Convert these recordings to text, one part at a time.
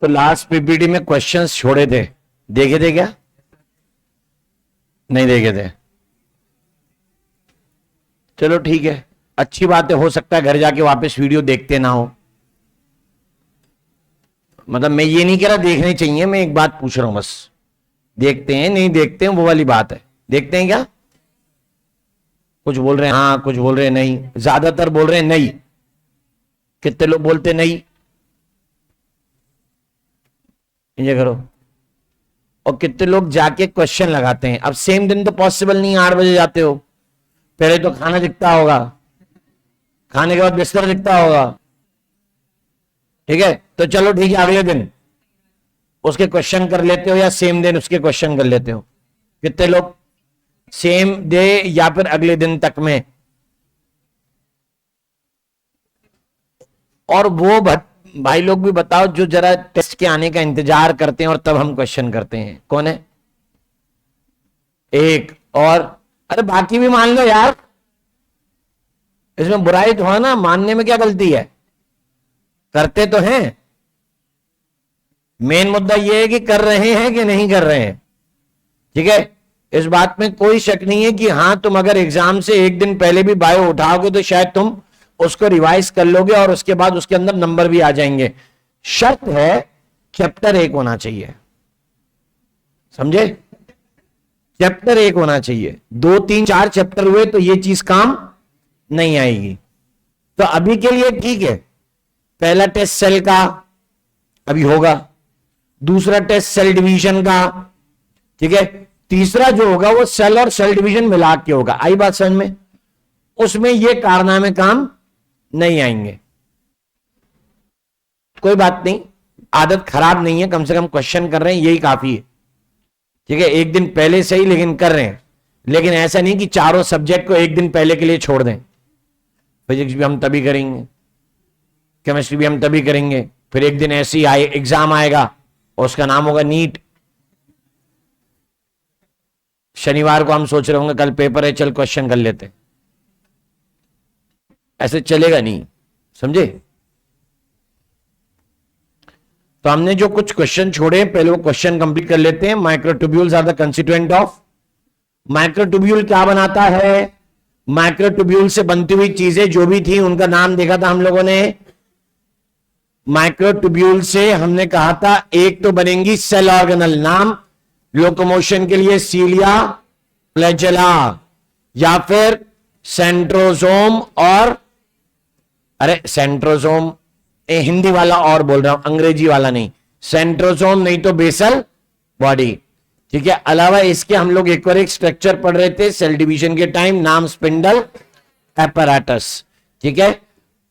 तो last PPT में questions छोड़े थे, देखे थे क्या? नहीं देखे थे? चलो ठीक है, अच्छी बात है। हो सकता है घर जाके वापस वीडियो देखते ना हो, मतलब मैं ये नहीं कह रहा देखने चाहिए, मैं एक बात पूछ रहा हूं बस। देखते हैं नहीं देखते हैं वो वाली बात है। देखते हैं क्या? कुछ बोल रहे हैं हाँ, कुछ बोल रहे हैं नहीं, ज्यादातर बोल रहे हैं नहीं। कितने लोग बोलते नहीं? ये करो। और कितने लोग जाके क्वेश्चन लगाते हैं? अब सेम दिन तो पॉसिबल नहीं, 8 बजे जाते हो, पहले तो खाना दिखता होगा, खाने के बाद बिस्तर दिखता होगा, ठीक है? तो चलो ठीक है, अगले दिन उसके क्वेश्चन कर लेते हो या सेम दिन उसके क्वेश्चन कर लेते हो? कितने लोग सेम डे या फिर अगले दिन तक में? और वो भाई लोग भी बताओ जो जरा टेस्ट के आने का इंतजार करते हैं और तब हम क्वेश्चन करते हैं, कौन है? एक और, अरे बाकी भी मान लो यार, इसमें बुराई तो है ना, मानने में क्या गलती है? करते तो हैं। मेन मुद्दा यह है कि कर रहे हैं कि नहीं कर रहे हैं, ठीक है? इस बात में कोई शक नहीं है कि हाँ, तुम अगर एग्जाम से एक दिन पहले भी बायो उठाओगे तो शायद तुम उसको रिवाइज कर लोगे और उसके बाद उसके अंदर नंबर भी आ जाएंगे। शर्त है चैप्टर 1 होना चाहिए, समझे? चैप्टर 1 होना चाहिए। 2, 3, 4 चैप्टर हुए तो ये चीज काम नहीं आएगी। तो अभी के लिए ठीक है, पहला टेस्ट सेल का अभी होगा, दूसरा टेस्ट सेल डिवीजन का, ठीक है? तीसरा जो होगा वो सेल और सेल डिवीजन मिला के होगा। आई बात समझ में? उसमें ये कारनामे काम नहीं आएंगे। कोई बात नहीं, आदत खराब नहीं है, कम से कम क्वेश्चन कर रहे हैं, यही काफी है, ठीक है? एक दिन पहले से ही लेकिन कर रहे हैं। लेकिन ऐसा नहीं कि चारों सब्जेक्ट को एक दिन पहले के लिए छोड़ दें। फिजिक्स भी हम तभी करेंगे, केमिस्ट्री भी हम तभी करेंगे, फिर एक दिन ऐसे ही एग्जाम आएगा और उसका नाम होगा नीट। शनिवार को हम सोच रहे होंगे कल पेपर है, चल क्वेश्चन कर लेते। ऐसे चलेगा नहीं, समझे? तो हमने जो कुछ क्वेश्चन छोड़े पहले वो क्वेश्चन कंप्लीट कर लेते हैं। Microtubules are the constituent of. Microtubule क्या बनाता है? माइक्रोट्यूब्यूल से बनती हुई चीजें जो भी थी उनका नाम देखा था हम लोगों ने। माइक्रोट्यूब्यूल से हमने कहा था एक तो बनेंगी सेल ऑर्गेनल, नाम लोकोमोशन के लिए सीलिया, फ्लैजेला, या फिर सेंट्रोसोम और, अरे सेंट्रोसोम हिंदी वाला और बोल रहा हूं, अंग्रेजी वाला नहीं, सेंट्रोसोम नहीं तो बेसल बॉडी, ठीक है? अलावा इसके हम लोग एक और एक स्ट्रक्चर पढ़ रहे थे सेल डिवीजन के टाइम, नाम स्पिंडल एपैरेटस, ठीक है?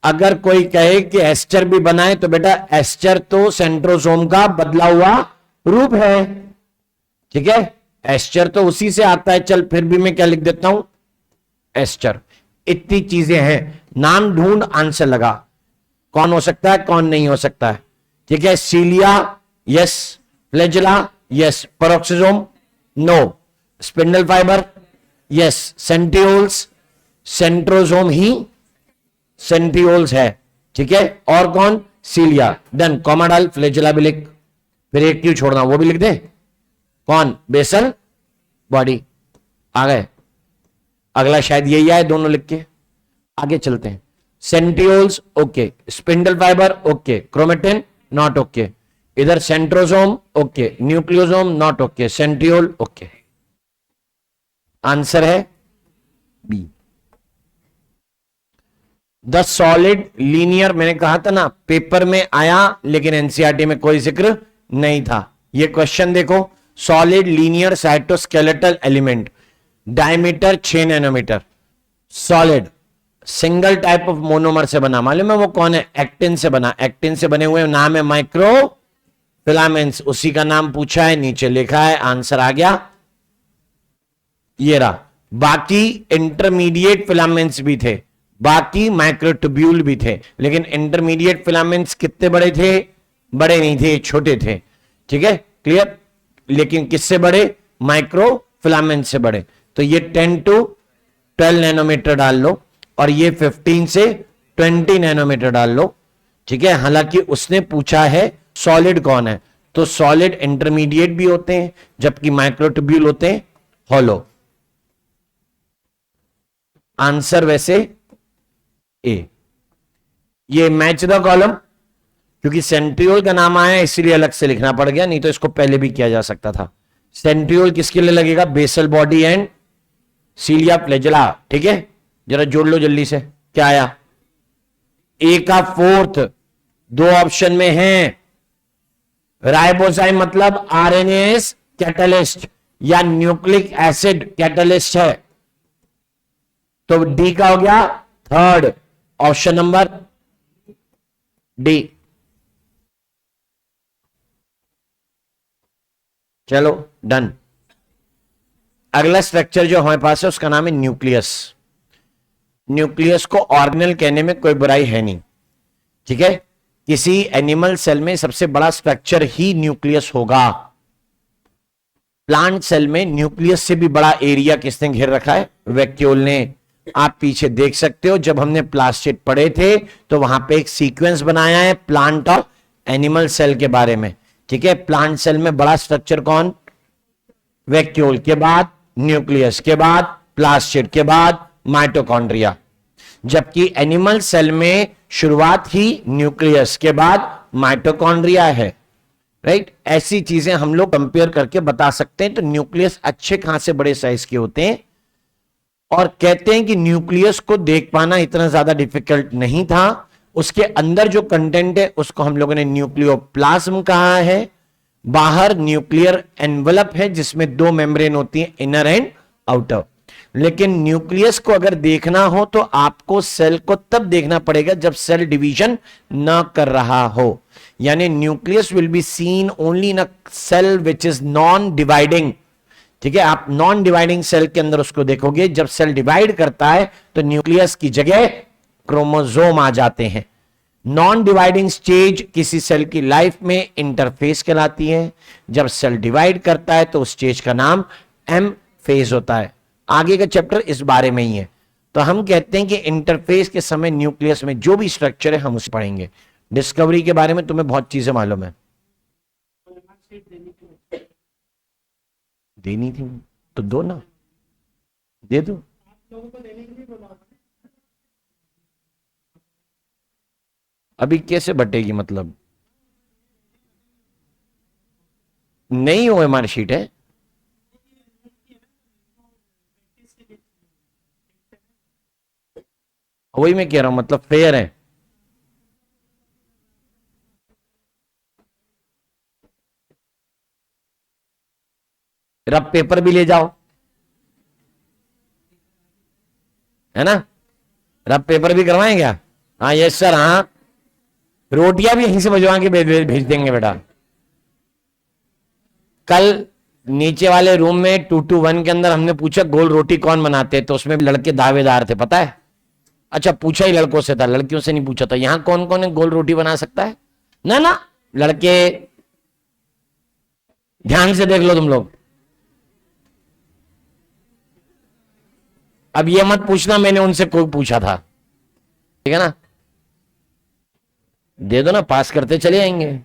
अगर कोई कहे कि एस्टर भी बनाए तो बेटा एस्टर तो सेंट्रोसोम का बदला हुआ रूप है, ठीक है? एस्टर तो उसी से आता है। चल फिर भी मैं क्या लिख देता हूं, एस्टर। इतनी चीजें हैं, नाम ढूंढ आंसर लगा, कौन हो सकता है कौन नहीं हो सकता है, ठीक है? Cilia yes, flagella yes, peroxisome no, spindle fibre yes, centrioles, centrosome ही सेंट्रियोल्स है, ठीक है? और कौन? सीलिया, डन, कॉमा डाल, फ्लैजेला भी लिख, फिर एक क्यों छोड़ना वो भी लिख दे, कौन? Basal body. आ गए? अगला शायद यही आए, दोनों लिख के आगे चलते हैं। Centrioles okay, spindle fibre okay, chromatin not okay, इधर centrosome okay, nucleosome not okay, centriole okay. Answer है बी। द सॉलिड लीनियर, मैंने कहा था ना पेपर में आया लेकिन एनसीईआरटी में कोई जिक्र नहीं था। ये क्वेश्चन देखो, solid linear cytoskeletal element, diameter 6 nanometer, solid, single type of monomer से बना, मालूम है वो कौन है? एक्टिन से बना। एक्टिन से बने हुए नाम है माइक्रो फिलामेंट्स, उसी का नाम पूछा है, नीचे लिखा है, आंसर आ गया ये रहा। बाकी इंटरमीडिएट फिलामेंट्स भी थे, बाकी माइक्रोट्यूब्यूल भी थे, लेकिन इंटरमीडिएट फिलामेंट्स कितने बड़े थे? बड़े नहीं थे, छोटे थे, ठीक है? क्लियर? लेकिन किससे बड़े? माइक्रो फिलामेंट से बड़े। तो ये 10 to 12 नैनोमीटर डाल लो और ये 15 से 20 नैनोमीटर डाल लो, ठीक है? हालांकि उसने पूछा है सॉलिड कौन है? तो सॉलिड इंटरमीडिएट भी होते हैं, जबकि माइक्रोट्यूब्यूल होते हैं हॉलो। आंसर वैसे ए। ये मैच द कॉलम, क्योंकि सेंट्रियोल का नाम आया इसलिए अलग से लिखना पड़ गया, नहीं तो इसको पहले भी किया जा सकता था। सेंट्रियोल किसके लिए लगेगा? Basal body and cilia flagella. ठीक है, जरा जोड़ लो जल्दी से। क्या आया? ए का फोर्थ, दो ऑप्शन में है। राइबोजाइम मतलब आरएनएस कैटलिस्ट या न्यूक्लिक एसिड कैटलिस्ट है, तो डी का हो गया थर्ड, ऑप्शन नंबर डी। चलो डन। अगला स्ट्रक्चर जो हमारे पास है उसका नाम है न्यूक्लियस। न्यूक्लियस को ऑर्गेनल कहने में कोई बुराई है नहीं, ठीक है। किसी एनिमल सेल में सबसे बड़ा स्ट्रक्चर ही न्यूक्लियस होगा। प्लांट सेल में न्यूक्लियस से भी बड़ा एरिया किसने घेर रखा है? वैक्यूल ने। आप पीछे देख सकते हो, जब हमने प्लास्टिड पढ़े थे तो वहां पे एक सीक्वेंस बनाया है प्लांट और एनिमल सेल के बारे में, ठीक है। प्लांट सेल में बड़ा स्ट्रक्चर कौन? वैक्यूल, के बाद न्यूक्लियस, के बाद प्लास्टिड, के बाद माइटोकॉन्ड्रिया। जबकि एनिमल सेल में शुरुआत ही न्यूक्लियस के बाद माइटोकॉन्ड्रिया है, राइट। ऐसी चीजें हम लोग कंपेयर करके बता सकते हैं। तो न्यूक्लियस अच्छे खासे बड़े साइज के होते हैं, और कहते हैं कि न्यूक्लियस को देख पाना इतना ज्यादा डिफिकल्ट नहीं था। उसके अंदर जो कंटेंट है उसको हम लोगों ने न्यूक्लियोप्लाज्म कहा है। बाहर न्यूक्लियर एनवलप है जिसमें दो मेम्ब्रेन होती है, इनर एंड आउटर। लेकिन न्यूक्लियस को अगर देखना हो तो आपको सेल को तब देखना पड़ेगा जब सेल डिवीजन ना कर रहा हो, यानी nucleus will be seen only in a cell which is non dividing, ठीक है। आप नॉन डिवाइडिंग सेल के अंदर उसको देखोगे। जब सेल डिवाइड करता है तो न्यूक्लियस की जगह क्रोमोसोम आ जाते हैं। नॉन डिवाइडिंग स्टेज किसी सेल की लाइफ में इंटरफेस कहलाती है। जब सेल डिवाइड करता है तो उस स्टेज का नाम एम फेज होता है। आगे का चैप्टर इस बारे में ही है। तो हम कहते हैं कि इंटरफेस के समय न्यूक्लियस में जो भी स्ट्रक्चर है हम उसे पढ़ेंगे। डिस्कवरी के बारे में तुम्हें बहुत चीजें मालूम है। देनी थी तो दो ना, दे दो। अभी कैसे बटेगी? मतलब नहीं हो मार्कशीट है। वही मैं कह रहा हूं, मतलब फेयर है। रब पेपर भी ले जाओ, है ना। रब पेपर भी करवाएं क्या? हाँ यस सर, हाँ। रोटियां भी यहीं से भिजवा के भेज देंगे बेटा। कल नीचे वाले रूम में 221 के अंदर हमने पूछा गोल रोटी कौन बनाते, तो उसमें लड़के दावेदार थे, पता है। अच्छा, पूछा ही लड़कों से था, लड़कियों से नहीं पूछा था। यहां कौन कौन है गोल रोटी बना सकता है? ना ना, लड़के ध्यान से देख लो तुम लोग। अब ये मत पूछना मैंने उनसे कोई पूछा था, ठीक है ना। दे दो ना, पास करते चले जाएंगे।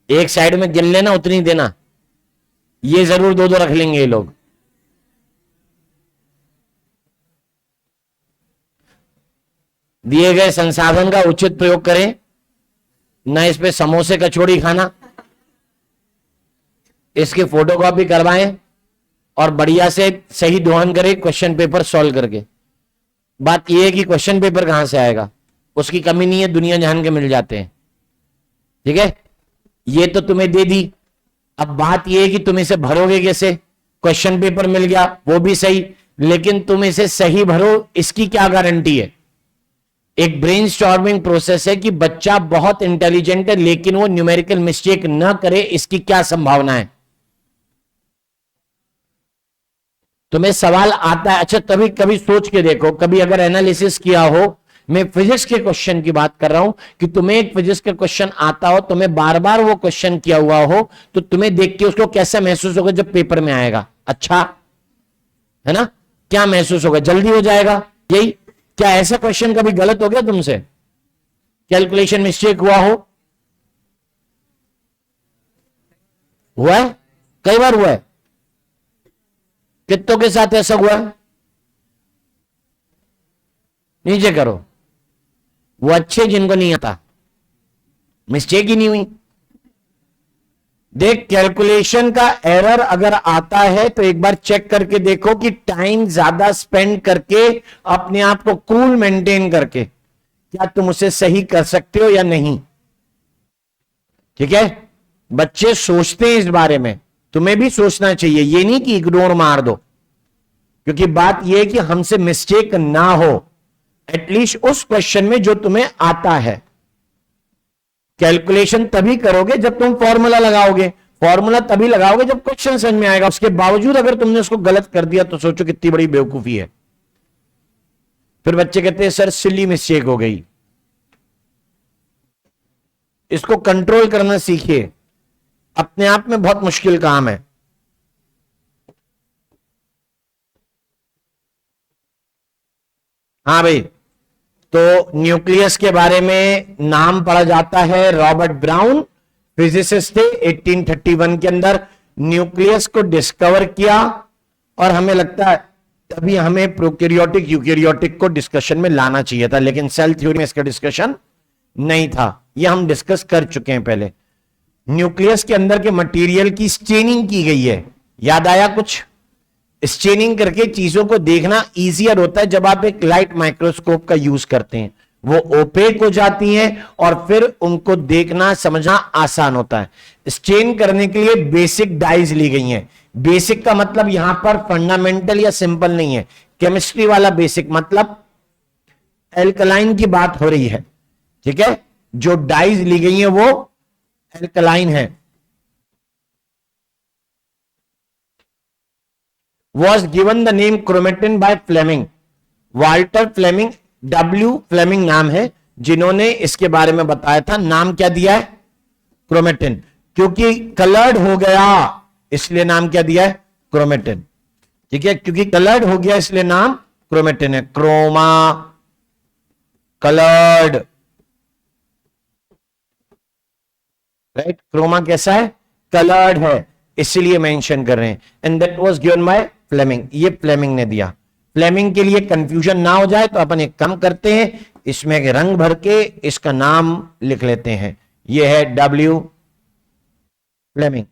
एक साइड में गिन लेना, उतनी देना। ये जरूर दो दो रख लेंगे ये लोग। दिए गए संसाधन का उचित प्रयोग करें, ना इस पे समोसे कचौड़ी खाना। इसकी फोटोकॉपी करवाएं और बढ़िया से सही दोहन करें क्वेश्चन पेपर सॉल्व करके। बात यह है कि क्वेश्चन पेपर कहां से आएगा, उसकी कमी नहीं है, दुनिया जहान के मिल जाते हैं, ठीक है। ये तो तुम्हें दे दी। अब बात यह है कि तुम इसे भरोगे कैसे। क्वेश्चन पेपर मिल गया वो भी सही, लेकिन तुम इसे सही भरो इसकी क्या गारंटी है। एक ब्रेनस्टॉर्मिंग प्रोसेस है कि बच्चा बहुत इंटेलिजेंट है लेकिन वो न्यूमेरिकल मिस्टेक ना करे, इसकी क्या संभावना है। तुम्हें सवाल आता है, अच्छा तभी कभी सोच के देखो, कभी अगर एनालिसिस किया हो, मैं फिजिक्स के क्वेश्चन की बात कर रहा हूं, कि तुम्हें एक फिजिक्स का क्वेश्चन आता हो, तुम्हें बार बार वो क्वेश्चन किया हुआ हो, तो तुम्हें देख के उसको कैसा महसूस होगा जब पेपर में आएगा? अच्छा है ना, क्या महसूस होगा? जल्दी हो जाएगा यही। क्या ऐसा क्वेश्चन कभी गलत हो गया तुमसे, कैलकुलेशन मिस्टेक हुआ हो? हुआ है, कई बार हुआ है। कितनों के साथ ऐसा हुआ है? नीचे करो। वो अच्छे जिनको नहीं आता, मिस्टेक ही नहीं हुई। देख, कैलकुलेशन का एरर अगर आता है तो एक बार चेक करके देखो कि टाइम ज्यादा स्पेंड करके अपने आप को कूल मेंटेन करके क्या तुम उसे सही कर सकते हो या नहीं। ठीक है, बच्चे सोचते हैं इस बारे में, तुम्हें भी सोचना चाहिए, ये नहीं कि इग्नोर मार दो, क्योंकि बात यह है कि हमसे मिस्टेक ना हो एटलीस्ट उस क्वेश्चन में जो तुम्हें आता है। कैलकुलेशन तभी करोगे जब तुम फॉर्मूला लगाओगे, फॉर्मूला तभी लगाओगे जब क्वेश्चन समझ में आएगा। उसके बावजूद अगर तुमने उसको गलत कर दिया तो सोचो कितनी बड़ी बेवकूफी है। फिर बच्चे कहते हैं सर सिली मिस्टेक हो गई। इसको कंट्रोल करना सीखिए, अपने आप में बहुत मुश्किल काम है। हाँ भाई, तो न्यूक्लियस के बारे में नाम पढ़ा जाता है। रॉबर्ट ब्राउन फिजिसिस्ट थे, 1831 के अंदर न्यूक्लियस को डिस्कवर किया। और हमें लगता है तभी हमें प्रोकैरियोटिक यूकैरियोटिक को डिस्कशन में लाना चाहिए था, लेकिन सेल थ्योरी में इसका डिस्कशन नहीं था, यह हम डिस्कस कर चुके हैं पहले। न्यूक्लियस के अंदर के मटेरियल की स्टेनिंग की गई है, याद आया कुछ? स्टेनिंग करके चीजों को देखना इजियर होता है जब आप एक लाइट माइक्रोस्कोप का यूज करते हैं, वो ओपेक हो जाती हैं और फिर उनको देखना समझना आसान होता है। स्टेन करने के लिए बेसिक डाइज ली गई हैं। बेसिक का मतलब यहां पर फंडामेंटल या सिंपल नहीं है, केमिस्ट्री वाला बेसिक, मतलब एल्कलाइन की बात हो रही है। ठीक है, जो डाइज ली गई है वो एल्कलाइन है। was given the name chromatin by Fleming, Walter Fleming, W Fleming नाम है जिन्होंने इसके बारे में बताया था। नाम क्या दिया है? क्रोमेटिन, क्योंकि कलर्ड हो गया इसलिए नाम क्या दिया है? क्रोमेटिन। ठीक है, क्योंकि कलर्ड हो गया इसलिए नाम क्रोमेटिन है। Croma, coloured, right. क्रोमा कैसा है? कलर्ड है, इसलिए मेंशन कर रहे हैं। And that was given by Fleming, ये फ्लेमिंग ने दिया। फ्लेमिंग के लिए कंफ्यूजन ना हो जाए तो अपन एक काम करते हैं, इसमें एक रंग भर के इसका नाम लिख लेते हैं। ये है W फ्लेमिंग।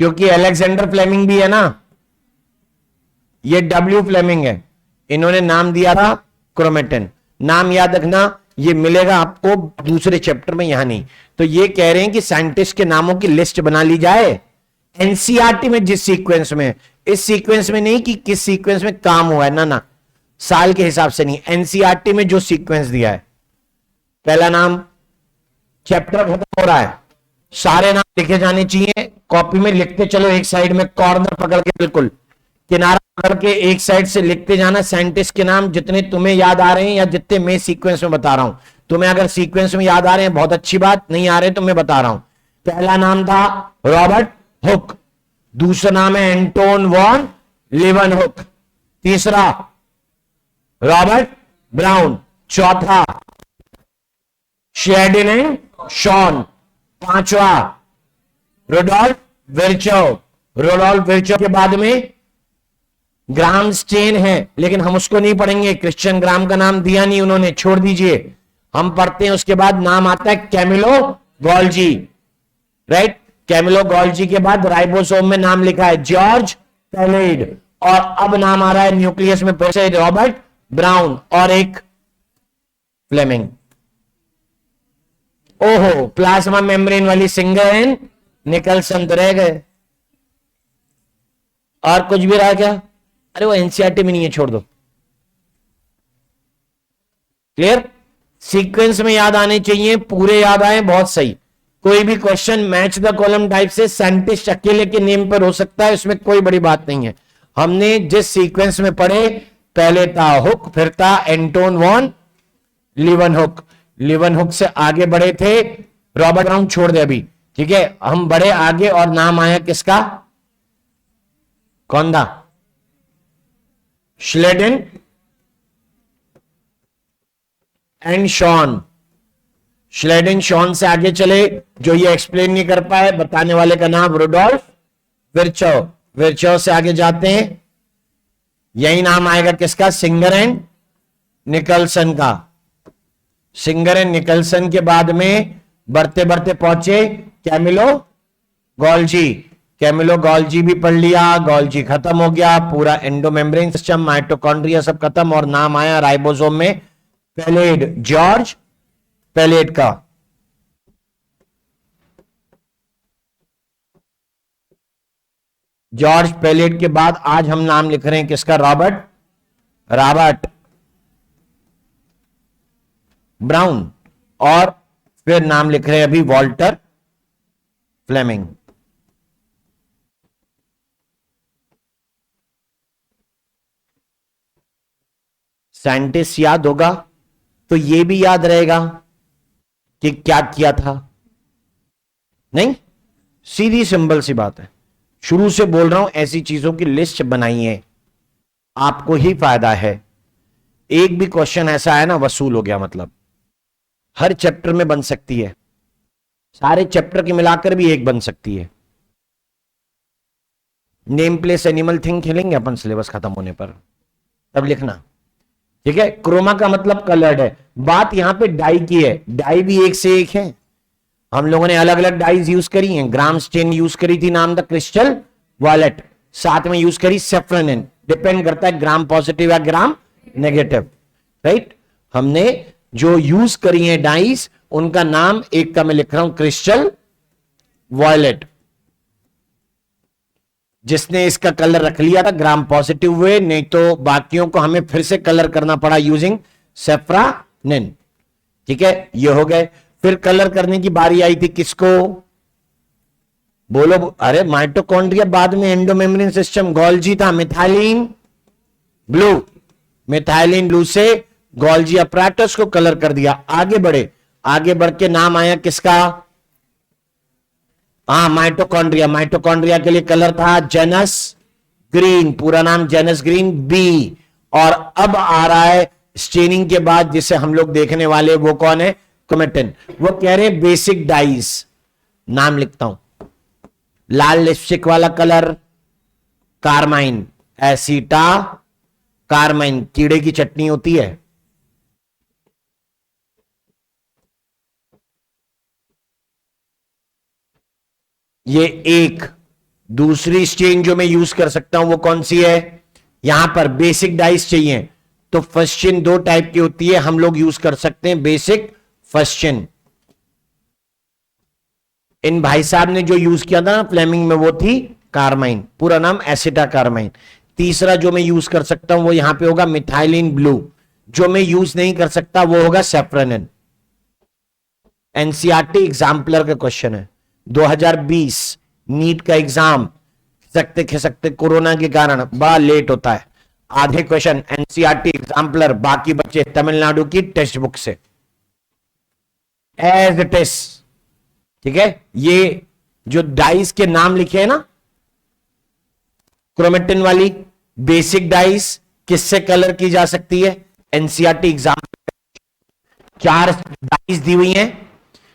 क्योंकि अलेक्जेंडर फ्लेमिंग भी है ना, ये W फ्लेमिंग है, इन्होंने नाम दिया था क्रोमेटिन। नाम याद रखना, ये मिलेगा आपको दूसरे चैप्टर में, यहां नहीं। तो ये कह रहे हैं कि साइंटिस्ट के नामों की लिस्ट बना ली जाए एनसीईआरटी में, जिस सीक्वेंस में, इस सीक्वेंस में नहीं कि किस सीक्वेंस में काम हुआ है, ना ना, साल के हिसाब से नहीं, एनसीईआरटी में जो सीक्वेंस दिया है। पहला नाम, चैप्टर खत्म हो रहा है, सारे नाम लिखे जाने चाहिए, कॉपी में लिखते चलो, एक साइड में कॉर्नर पकड़ के, बिल्कुल किनारा पकड़ के एक साइड से लिखते जाना साइंटिस्ट के नाम, जितने तुम्हें याद आ रहे हैं या जितने मैं सीक्वेंस में बता रहा हूं। तुम्हें अगर सीक्वेंस में याद आ रहे हैं बहुत अच्छी बात, नहीं आ रहे तो मैं बता रहा हूं। पहला नाम था रॉबर्ट हुक, दूसरा नाम है एंटोन वॉन लीवनहुक, तीसरा रॉबर्ट ब्राउन, चौथा शेरडिन एंड शॉन, पांचवा रुडोल्फ विर्चोव। रुडोल्फ विर्चोव के बाद में ग्राम स्टेन है, लेकिन हम उसको नहीं पढ़ेंगे, क्रिश्चियन ग्राम का नाम दिया नहीं उन्होंने, छोड़ दीजिए, हम पढ़ते हैं। उसके बाद नाम आता है Camillo Golgi, right. Camillo Golgi के बाद राइबोसोम में नाम लिखा है जॉर्ज पैलेड, और अब नाम आ रहा है न्यूक्लियस में फिर से रॉबर्ट ब्राउन और एक फ्लेमिंग। ओहो, प्लाज्मा मेम्ब्रेन वाली सिंगर एंड निकलसन तो रह गए, और कुछ भी रहा क्या? अरे वो एनसीईआरटी में नहीं है, छोड़ दो। क्लियर? सीक्वेंस में याद आने चाहिए, पूरे याद आए, बहुत सही। कोई भी question match the column type से साइंटिस्ट अकेले के नेम पर हो सकता है, इसमें कोई बड़ी बात नहीं है। हमने जिस सीक्वेंस में पढ़े, पहले था हुक, फिर था एंटोन वॉन लीवनहुक, लीवनहुक से आगे बढ़े थे रॉबर्ट ब्राउन, छोड़ दे अभी, ठीक है। हम बढ़े आगे और नाम आया किसका? कौन था? श्लेडेन एंड शॉन। श्लेडेन शॉन से आगे चले, जो ये एक्सप्लेन नहीं कर पाए, बताने वाले का नाम रुडोल्फ विर्चो। विर्चो से आगे जाते हैं, यही नाम आएगा किसका, सिंगर एंड निकलसन का। सिंगर एंड निकलसन के बाद में बढ़ते बढ़ते पहुंचे कैमिलो गॉल्जी। कैमिलो गॉल्जी भी पढ़ लिया, गॉल्जी खत्म हो गया, पूरा एंडोमेम्ब्रेन सिस्टम, माइटोकॉन्ड्रिया सब खत्म, और नाम आया राइबोसोम में पेलेड, जॉर्ज पेलेड का। जॉर्ज पेलेड के बाद आज हम नाम लिख रहे हैं किसका, रॉबर्ट ब्राउन, और फिर नाम लिख रहे हैं अभी वॉल्टर फ्लेमिंग। साइंटिस्ट याद होगा तो ये भी याद रहेगा कि क्या किया था, नहीं? सीधी सिंपल सी बात है, शुरू से बोल रहा हूं ऐसी चीजों की लिस्ट बनाइए, आपको ही फायदा है। एक भी क्वेश्चन ऐसा है ना, वसूल हो गया, मतलब हर चैप्टर में बन सकती है, सारे चैप्टर के मिलाकर भी एक बन सकती है। नेम प्लेस एनिमल थिंग खेलेंगे अपन सिलेबस खत्म होने पर, तब लिखना, ठीक है। क्रोमा का मतलब कलर्ड है। बात यहां पे डाई की है, डाई भी एक से एक है, हम लोगों ने अलग अलग डाइज यूज करी हैं। ग्राम स्टेन यूज करी थी, नाम था क्रिस्टल वॉलेट, साथ में यूज करी सेफ्रनिन, डिपेंड करता है ग्राम पॉजिटिव या ग्राम नेगेटिव, राइट। हमने जो यूज करी है डाइज, उनका नाम, एक का मैं लिख रहा हूं क्रिस्टल वॉयलेट, जिसने इसका कलर रख लिया था ग्राम पॉजिटिव हुए, नहीं तो बाकियों को हमें फिर से कलर करना पड़ा यूजिंग सेफ्रानिन, ठीक है। ये हो गए। फिर कलर करने की बारी आई थी किसको, बोलो, अरे माइटोकॉन्ड्रिया बाद में, एंडोमेम्ब्रेन सिस्टम, गोल्जी था, मिथाइलिन ब्लू, मिथाइलिन ब्लू से गोल्जी अपैरेटस को कलर कर दिया। आगे बढ़े, आगे बढ़ के नाम आया किसका, हाँ माइटोकॉन्ड्रिया। माइटोकॉन्ड्रिया के लिए कलर था जेनस ग्रीन, पूरा नाम जेनस ग्रीन बी। और अब आ रहा है स्टेनिंग के बाद जिसे हम लोग देखने वाले, वो कौन है, क्रोमेटिन। वो कह रहे हैं बेसिक डाइज, नाम लिखता हूं, लाल लिपस्टिक वाला कलर कार्माइन, एसीटा कार्माइन, कीड़े की चटनी होती है, ये एक। दूसरी स्टेन जो मैं यूज कर सकता हूं वो कौन सी है, यहां पर बेसिक डाइस चाहिए तो फर्स्ट चेन दो टाइप की होती है, हम लोग यूज कर सकते हैं बेसिक फर्स्ट चेन। इन भाई साहब ने जो यूज किया था ना फ्लेमिंग में, वो थी कार्माइन, पूरा नाम एसिटा कार्माइन। तीसरा जो मैं यूज कर सकता हूं वो यहां पे होगा मिथाइलिन ब्लू, जो मैं यूज नहीं कर सकता वो होगा सेफ्रनिन। एनसीईआरटी एग्जाम्पलर का क्वेश्चन है, 2020 नीट का एग्जाम खिसकते खिसकते कोरोना के कारण बड़ा लेट होता है। आधे क्वेश्चन एनसीईआरटी एग्जाम्पलर, बाकी बच्चे तमिलनाडु की टेक्स्ट बुक से एज इट इज, ठीक है। ये जो डाइस के नाम लिखे हैं ना, क्रोमेटिन वाली बेसिक डाइस किससे कलर की जा सकती है, एनसीईआरटी एग्जाम, 4 डाइस दी हुई हैं,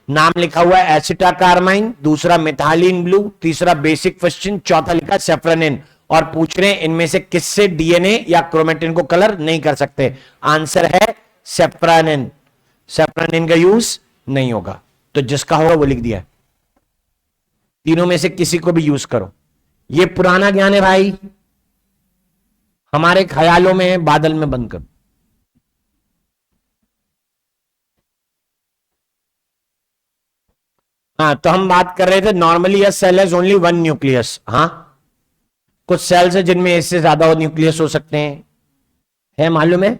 नाम लिखा हुआ है एसिटा कार्माइन, दूसरा मिथाइलिन ब्लू, तीसरा बेसिक फर्स्टिन, चौथा लिखा सेफ्रनिन। और पूछ रहे हैं इनमें से किससे डीएनए या क्रोमेटिन को कलर नहीं कर सकते, आंसर है सेफ्रनिन। सेफ्रनिन का यूज नहीं होगा, तो जिसका होगा वो लिख दिया। तीनों में से किसी को भी यूज करो, ये पुराना ज्ञान है भाई, हमारे ख्यालों में है, बादल में बंद करो। हाँ, तो हम बात कर रहे थे normally a cell has only one nucleus. हाँ, कुछ सेल्स है जिनमें इससे ज्यादा न्यूक्लियस हो सकते हैं, है मालूम है,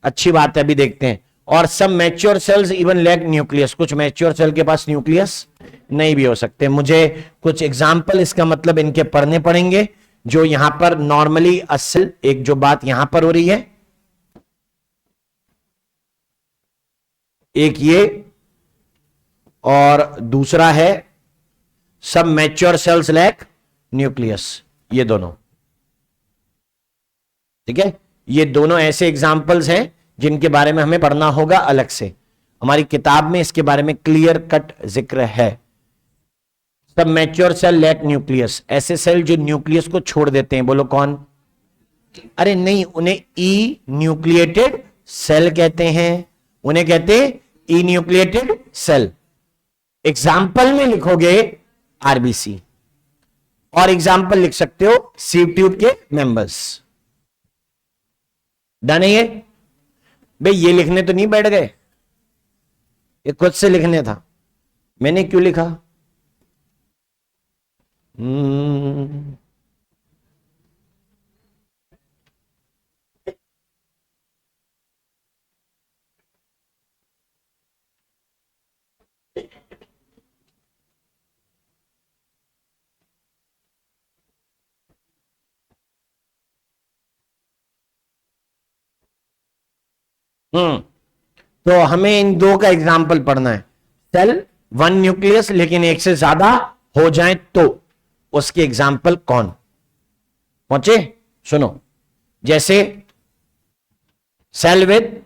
अच्छी बात है, अभी देखते हैं। और सब mature cells even lack nucleus, कुछ मैच्योर सेल के पास न्यूक्लियस नहीं भी हो सकते। मुझे कुछ एग्जाम्पल इसका मतलब इनके पढ़ने पड़ेंगे, जो यहां पर नॉर्मली असल, एक जो बात यहां पर हो रही है, एक ये, और दूसरा है सब मैच्योर सेल्स लैक न्यूक्लियस, ये दोनों, ठीक है। ये दोनों ऐसे एग्जाम्पल्स हैं जिनके बारे में हमें पढ़ना होगा अलग से। हमारी किताब में इसके बारे में क्लियर कट जिक्र है। सब मैच्योर सेल लैक न्यूक्लियस, ऐसे सेल जो न्यूक्लियस को छोड़ देते हैं, बोलो कौन? अरे नहीं, उन्हें ई न्यूक्लिएटेड सेल कहते हैं, उन्हें कहते हैं ई न्यूक्लिएटेड सेल। एग्जाम्पल में लिखोगे आरबीसी, और एग्जाम्पल लिख सकते हो सीव ट्यूब के मेंबर्स। डन है ये? भाई ये लिखने तो नहीं बैठ गए, ये खुद से लिखने था, मैंने क्यों लिखा? तो हमें इन दो का एग्जाम्पल पढ़ना है। सेल वन न्यूक्लियस लेकिन एक से ज्यादा हो जाए तो उसके एग्जाम्पल कौन? पहुंचे? सुनो, जैसे cell with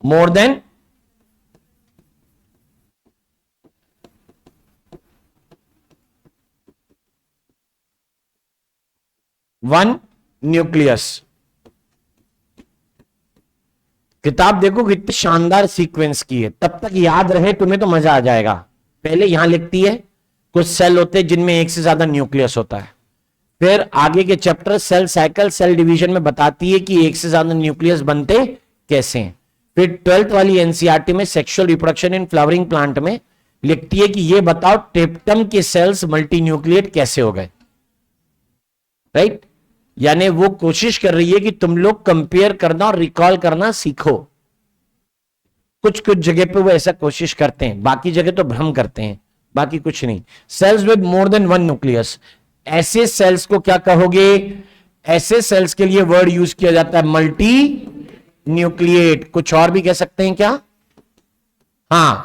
more than one nucleus. किताब देखो कितनी शानदार सीक्वेंस की है, तब तक याद रहे तुम्हें तो मजा आ जाएगा। पहले यहां लिखती है कुछ सेल होते हैं जिनमें एक से ज्यादा न्यूक्लियस होता है, फिर आगे के chapter cell cycle cell division में बताती है कि एक से ज्यादा न्यूक्लियस बनते कैसे हैं। फिर 12th वाली एनसीईआरटी में sexual reproduction in flowering plant में लिखती है कि ये बताओ टेप्टम के सेल्स मल्टी न्यूक्लिएट कैसे हो गए। राइट? यानी वो कोशिश कर रही है कि तुम लोग कंपेयर करना और रिकॉल करना सीखो। कुछ कुछ जगह पे वो ऐसा कोशिश करते हैं, बाकी जगह तो भ्रम करते हैं, बाकी कुछ नहीं। Cells with more than one nucleus, ऐसे सेल्स को क्या कहोगे? ऐसे सेल्स के लिए वर्ड यूज किया जाता है मल्टी न्यूक्लिएट। कुछ और भी कह सकते हैं क्या? हां,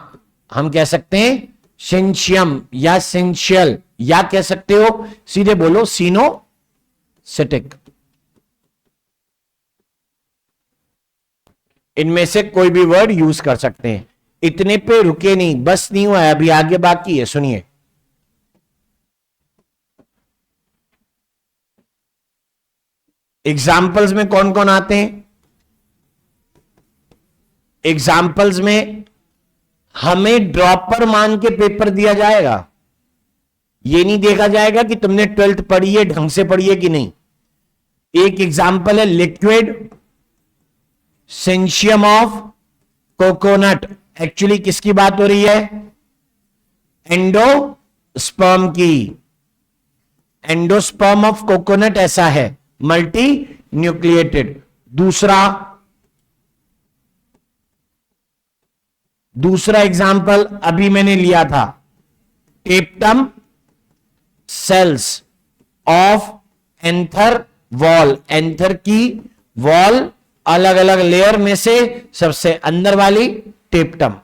हम कह सकते हैं सिंशियम या सिंशियल, या कह सकते हो सीधे बोलो सिनोसिटिक। इनमें से कोई भी वर्ड यूज कर सकते हैं। इतने पे रुके नहीं, बस नहीं हुआ है, अभी आगे बाकी है, सुनिए। एग्जाम्पल्स में कौन कौन आते हैं? एग्जाम्पल्स में हमें ड्रॉपर मान के पेपर दिया जाएगा, यह नहीं देखा जाएगा कि तुमने 12th पढ़ी है, ढंग से पढ़ी है कि नहीं। एक एग्जाम्पल है लिक्विड सिंशियम ऑफ कोकोनट। एक्चुअली किसकी बात हो रही है? एंडोस्पर्म की। एंडोस्पर्म ऑफ कोकोनट ऐसा है, मल्टी न्यूक्लिएटेड। दूसरा एग्जाम्पल अभी मैंने लिया था, tapetum cells of anther wall. Anther की वॉल अलग अलग लेयर में से सबसे अंदर वाली टेप्टम,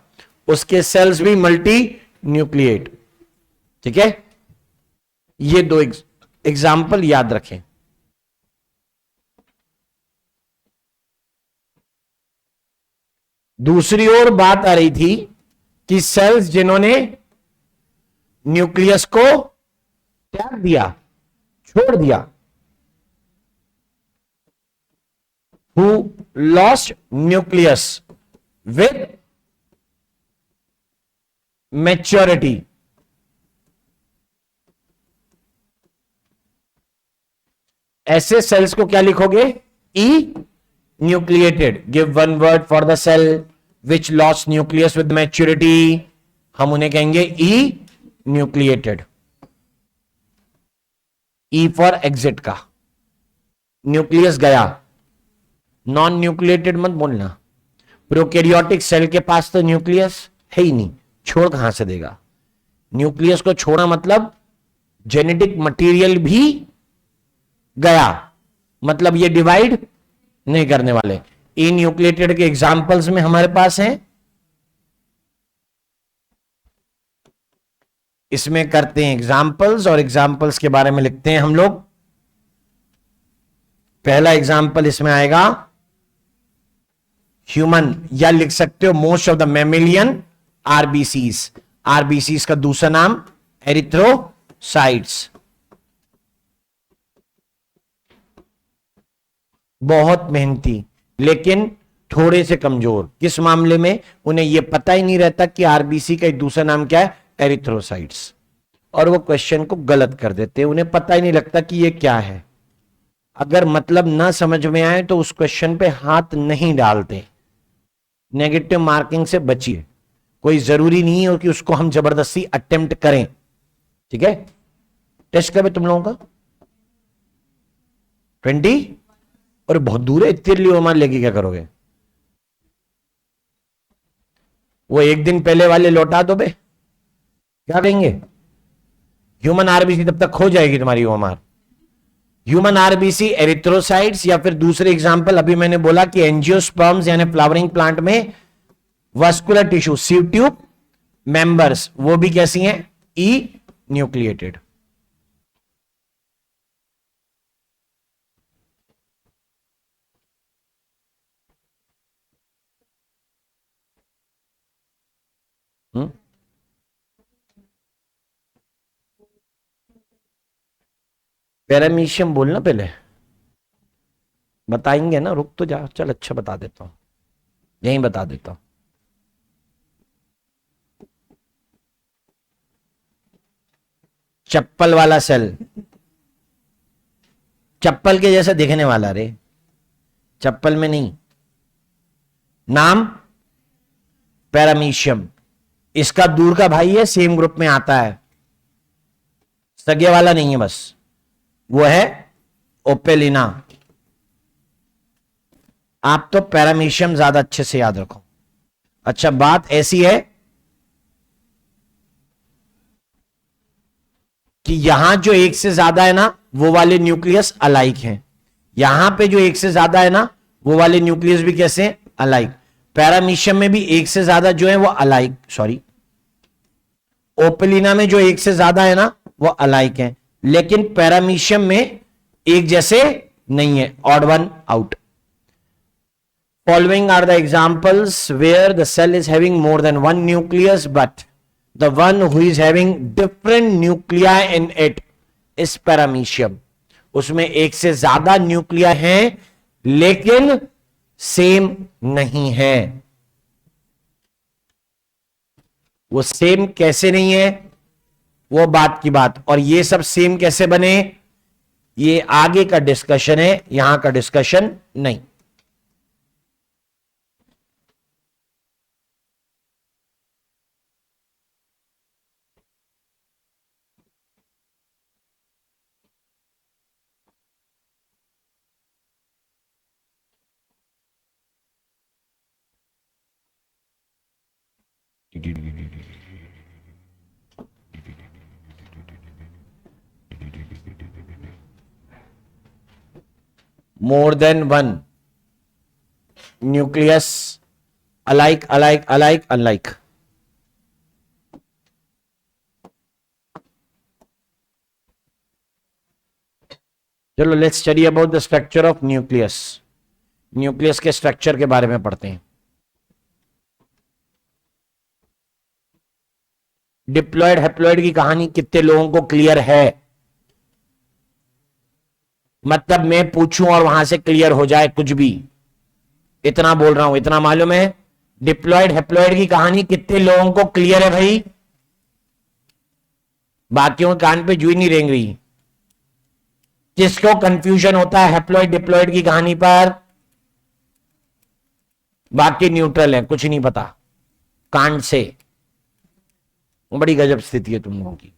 उसके सेल्स भी मल्टी न्यूक्लिएट। ठीक है, ये दो एग्जाम्पल याद रखें। दूसरी ओर बात आ रही थी कि सेल्स जिन्होंने न्यूक्लियस को त्याग दिया, छोड़ दिया, who lost nucleus with maturity। ऐसे सेल्स को क्या लिखोगे? Enucleated. Give one word for the cell which lost nucleus with maturity, हम उन्हें कहेंगे enucleated. E for exit का, न्यूक्लियस गया, नॉन न्यूक्लिएटेड मत बोलना। प्रोकैरियोटिक सेल के पास तो न्यूक्लियस है ही नहीं, छोड़ कहां से देगा? न्यूक्लियस को छोड़ा मतलब जेनेटिक मटेरियल भी गया, मतलब ये डिवाइड नहीं करने वाले। इन न्यूक्लिएटेड के एग्जाम्पल्स में हमारे पास हैं, इसमें करते हैं एग्जाम्पल्स और एग्जाम्पल्स के बारे में लिखते हैं हम लोग पहला एग्जाम्पल इसमें आएगा ह्यूमन, या लिख सकते हो most of the mammalian RBCs. RBCs का दूसरा नाम एरिथ्रोसाइट्स। बहुत मेहनती लेकिन थोड़े से कमजोर। किस मामले में? उन्हें यह पता ही नहीं रहता कि आरबीसी का एक दूसरा नाम क्या है, एरिथ्रोसाइट्स, और वो क्वेश्चन को गलत कर देते हैं। उन्हें पता ही नहीं लगता कि ये क्या है। अगर मतलब ना समझ में आए तो उस क्वेश्चन पे हाथ नहीं डालते। नेगेटिव मार्किंग से बचिए। कोई जरूरी नहीं है कि उसको हम जबरदस्ती अटेम्प्ट करें। ठीक है, टेस्ट कब है तुम लोगों का? 20? और बहुत दूर है, इतनी लियोमा लेके क्या करोगे? वो एक दिन पहले वाले लौटा दो बे, क्या कहेंगे? ह्यूमन आरबीसी तब तक खो जाएगी तुम्हारी ओएमआर। ह्यूमन आरबीसी एरिथ्रोसाइट्स, या फिर दूसरे एग्जांपल अभी मैंने बोला कि एंजियोस्पर्म्स यानी फ्लावरिंग प्लांट में vascular tissue sieve tube members, वो भी कैसी हैं? ई न्यूक्लिएटेड। पैरामीशियम बोलना पहले, बताएंगे ना, रुक तो जा। चल अच्छा बता देता हूं, यहीं बता देता हूं। चप्पल वाला सेल, चप्पल के जैसा दिखने वाला रे, चप्पल में नहीं। नाम पैरामीशियम। इसका दूर का भाई है, सेम ग्रुप में आता है, सगे वाला नहीं है बस, वो है ओपेलिना। आप तो पैरामीशियम ज्यादा अच्छे से याद रखो। अच्छा, बात ऐसी है कि यहां जो एक से ज्यादा है ना, वो वाले न्यूक्लियस अलाइक हैं। यहां पे जो एक से ज्यादा है ना, वो वाले न्यूक्लियस भी कैसे हैं? अलाइक। पैरामीशियम में भी एक से ज्यादा जो है वो अलाइक, सॉरी, ओपेलिना में जो एक से ज्यादा है ना वो अलाइक है, लेकिन पैरामीशियम में एक जैसे नहीं है, odd one out. Following are the examples where the cell is having more than one nucleus, but the one who is having different nuclei in it is paramecium. उसमें एक से ज्यादा न्यूक्लिया हैं लेकिन सेम नहीं है। वो सेम कैसे नहीं है, वो बात की बात। और ये सब सेम कैसे बने, ये आगे का डिस्कशन है, यहां का डिस्कशन नहीं। More than one nucleus, alike alike alike unlike. चलो let's study about the structure of nucleus. Nucleus के स्ट्रक्चर के बारे में पढ़ते हैं। डिप्लॉयड हैप्लॉयड की कहानी कितने लोगों को क्लियर है? मतलब मैं पूछूं और वहां से क्लियर हो जाए कुछ भी, इतना बोल रहा हूं, इतना मालूम है। डिप्लॉयड हैप्लॉयड की कहानी कितने लोगों को क्लियर है भाई? बाकियों के कान पे जू ही नहीं रेंग रही। किसको कंफ्यूजन होता है हैप्लॉयड डिप्लॉयड की कहानी पर? बाकी न्यूट्रल है, कुछ नहीं पता कांड से। बड़ी गजब स्थिति है तुम लोगों की।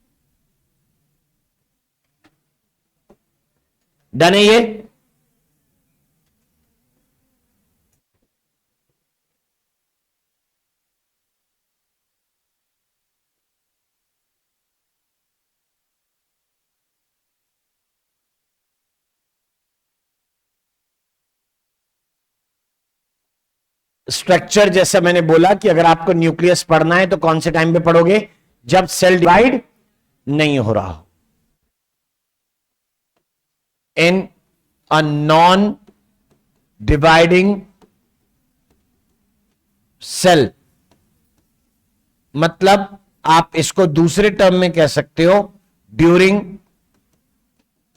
डन है ये? स्ट्रक्चर जैसा मैंने बोला कि अगर आपको न्यूक्लियस पढ़ना है तो कौन से टाइम पे पढ़ोगे? जब सेल डिवाइड नहीं हो रहा हो। इन अ नॉन डिवाइडिंग सेल, मतलब आप इसको दूसरे टर्म में कह सकते हो ड्यूरिंग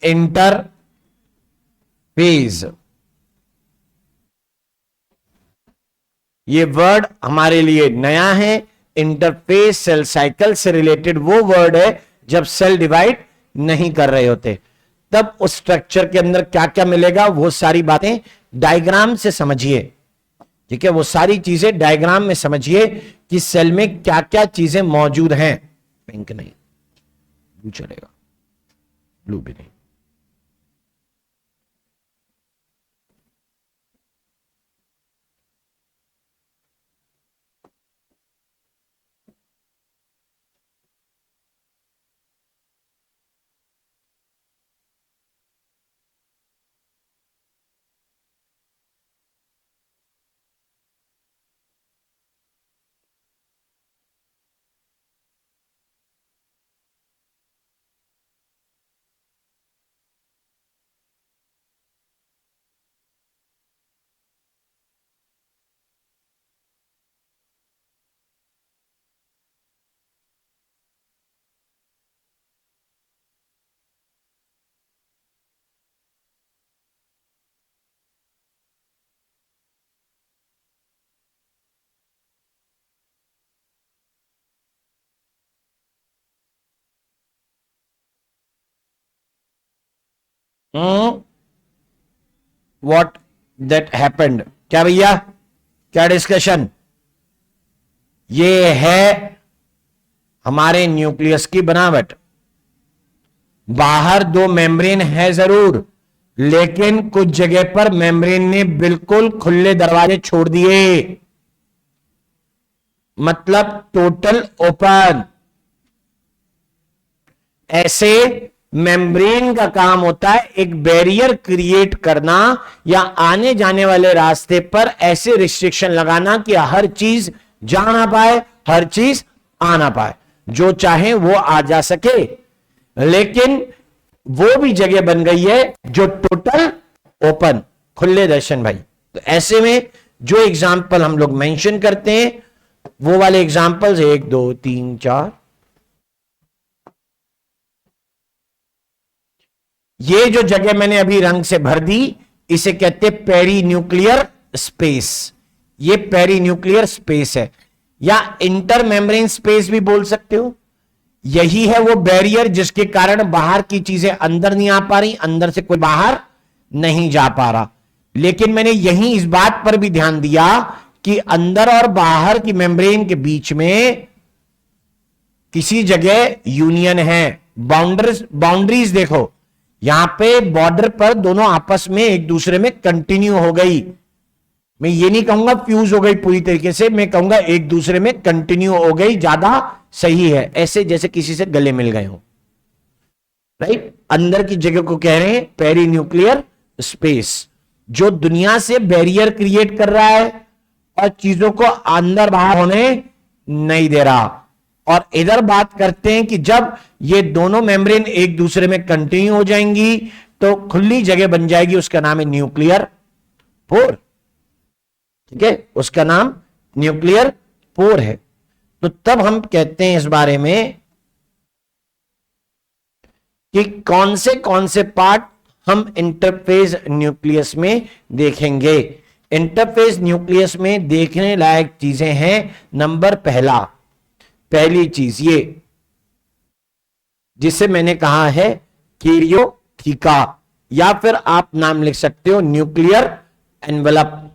इंटरफेज। ये वर्ड हमारे लिए नया है। इंटरफेस सेल साइकिल से रिलेटेड वो वर्ड है जब सेल डिवाइड नहीं कर रहे होते, तब उस स्ट्रक्चर के अंदर क्या क्या मिलेगा वो सारी बातें डायग्राम से समझिए। ठीक है, वो सारी चीजें डायग्राम में समझिए कि सेल में क्या क्या चीजें मौजूद हैं। पिंक नहीं, ब्लू चलेगा, ब्लू भी नहीं। व्हाट दैट हैपेंड, क्या भैया, क्या डिस्कशन? ये है हमारे न्यूक्लियस की बनावट। बाहर दो मेम्ब्रेन है जरूर, लेकिन कुछ जगह पर मेम्ब्रेन ने बिल्कुल खुले दरवाजे छोड़ दिए, मतलब टोटल ओपन। ऐसे मेम्ब्रेन का काम होता है एक बैरियर क्रिएट करना या आने जाने वाले रास्ते पर ऐसे रिस्ट्रिक्शन लगाना कि हर चीज जा ना पाए, हर चीज आ ना पाए, जो चाहे वो आ जा सके। लेकिन वो भी जगह बन गई है जो टोटल ओपन, खुले दर्शन भाई। तो ऐसे में जो एग्जाम्पल हम लोग मेंशन करते हैं वो वाले एग्जाम्पल्स 1 2 3 4, ये जो जगह मैंने अभी रंग से भर दी इसे कहते हैं पेरी न्यूक्लियर स्पेस। ये पेरी न्यूक्लियर स्पेस है या इंटर मेम्ब्रेन स्पेस भी बोल सकते हो। यही है वो बैरियर जिसके कारण बाहर की चीजें अंदर नहीं आ पा रही, अंदर से कोई बाहर नहीं जा पा रहा। लेकिन मैंने यही इस बात पर भी ध्यान दिया कि अंदर और बाहर की मेम्ब्रेन के बीच में किसी जगह यूनियन है। बाउंड्रीज देखो, यहां पे बॉर्डर पर दोनों आपस में एक दूसरे में कंटिन्यू हो गई। मैं ये नहीं कहूंगा फ्यूज हो गई पूरी तरीके से, मैं कहूंगा एक दूसरे में कंटिन्यू हो गई, ज्यादा सही है। ऐसे जैसे किसी से गले मिल गए हो, राइट। अंदर की जगह को कह रहे हैं पेरी न्यूक्लियर स्पेस, जो दुनिया से बैरियर क्रिएट कर रहा है और चीजों को अंदर बाहर होने नहीं दे रहा। और इधर बात करते हैं कि जब ये दोनों मेम्ब्रेन एक दूसरे में कंटिन्यू हो जाएंगी तो खुली जगह बन जाएगी, उसका नाम है न्यूक्लियर पोर। ठीक है, उसका नाम न्यूक्लियर पोर है। तो तब हम कहते हैं इस बारे में कि कौन से पार्ट हम इंटरफेज न्यूक्लियस में देखेंगे। इंटरफेज न्यूक्लियस में देखने लायक चीजें हैं। नंबर पहली चीज ये जिसे मैंने कहा है कैरियोथीका, या फिर आप नाम लिख सकते हो न्यूक्लियर एनवेलप।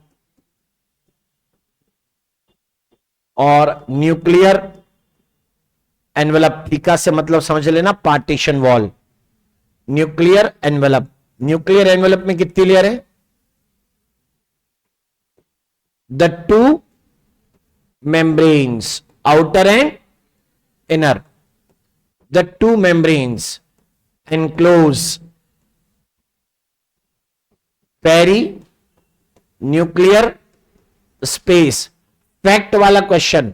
और न्यूक्लियर एनवेलप, थीका से मतलब समझ लेना पार्टीशन वॉल। न्यूक्लियर एनवेलप में कितनी लेयर है? The two membranes, outer and inner. The two membranes enclose perinuclear space. Fact वाला क्वेश्चन,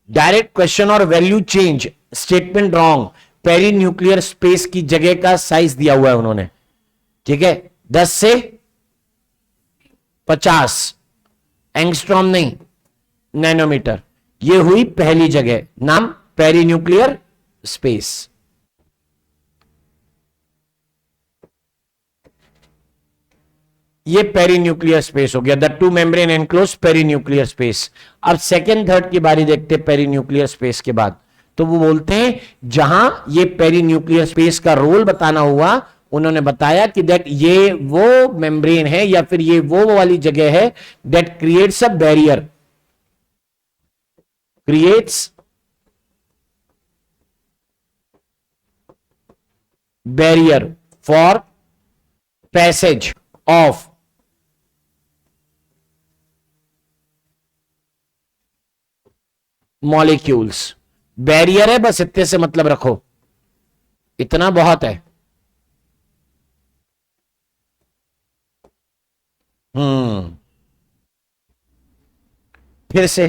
डायरेक्ट क्वेश्चन और value change, statement wrong. Perinuclear space की जगह का साइज दिया हुआ है उन्होंने, ठीक है। 10 से 50 एंगस्ट्रॉम नहीं, नैनोमीटर। ये हुई पहली जगह, नाम पेरीन्यूक्लियर स्पेस। ये पेरीन्यूक्लियर स्पेस हो गया, the two membrane enclose perinuclear space. अब सेकेंड थर्ड की बारी देखते हैं पेरीन्यूक्लियर स्पेस के बाद। तो वो बोलते हैं जहां ये पेरीन्यूक्लियर स्पेस का रोल बताना हुआ, उन्होंने बताया कि दैट ये वो मेम्ब्रेन है या फिर ये वो वाली जगह है that creates a barrier, creates barrier for passage of molecules. Barrier है, बस इतने से मतलब रखो, इतना बहुत है। फिर से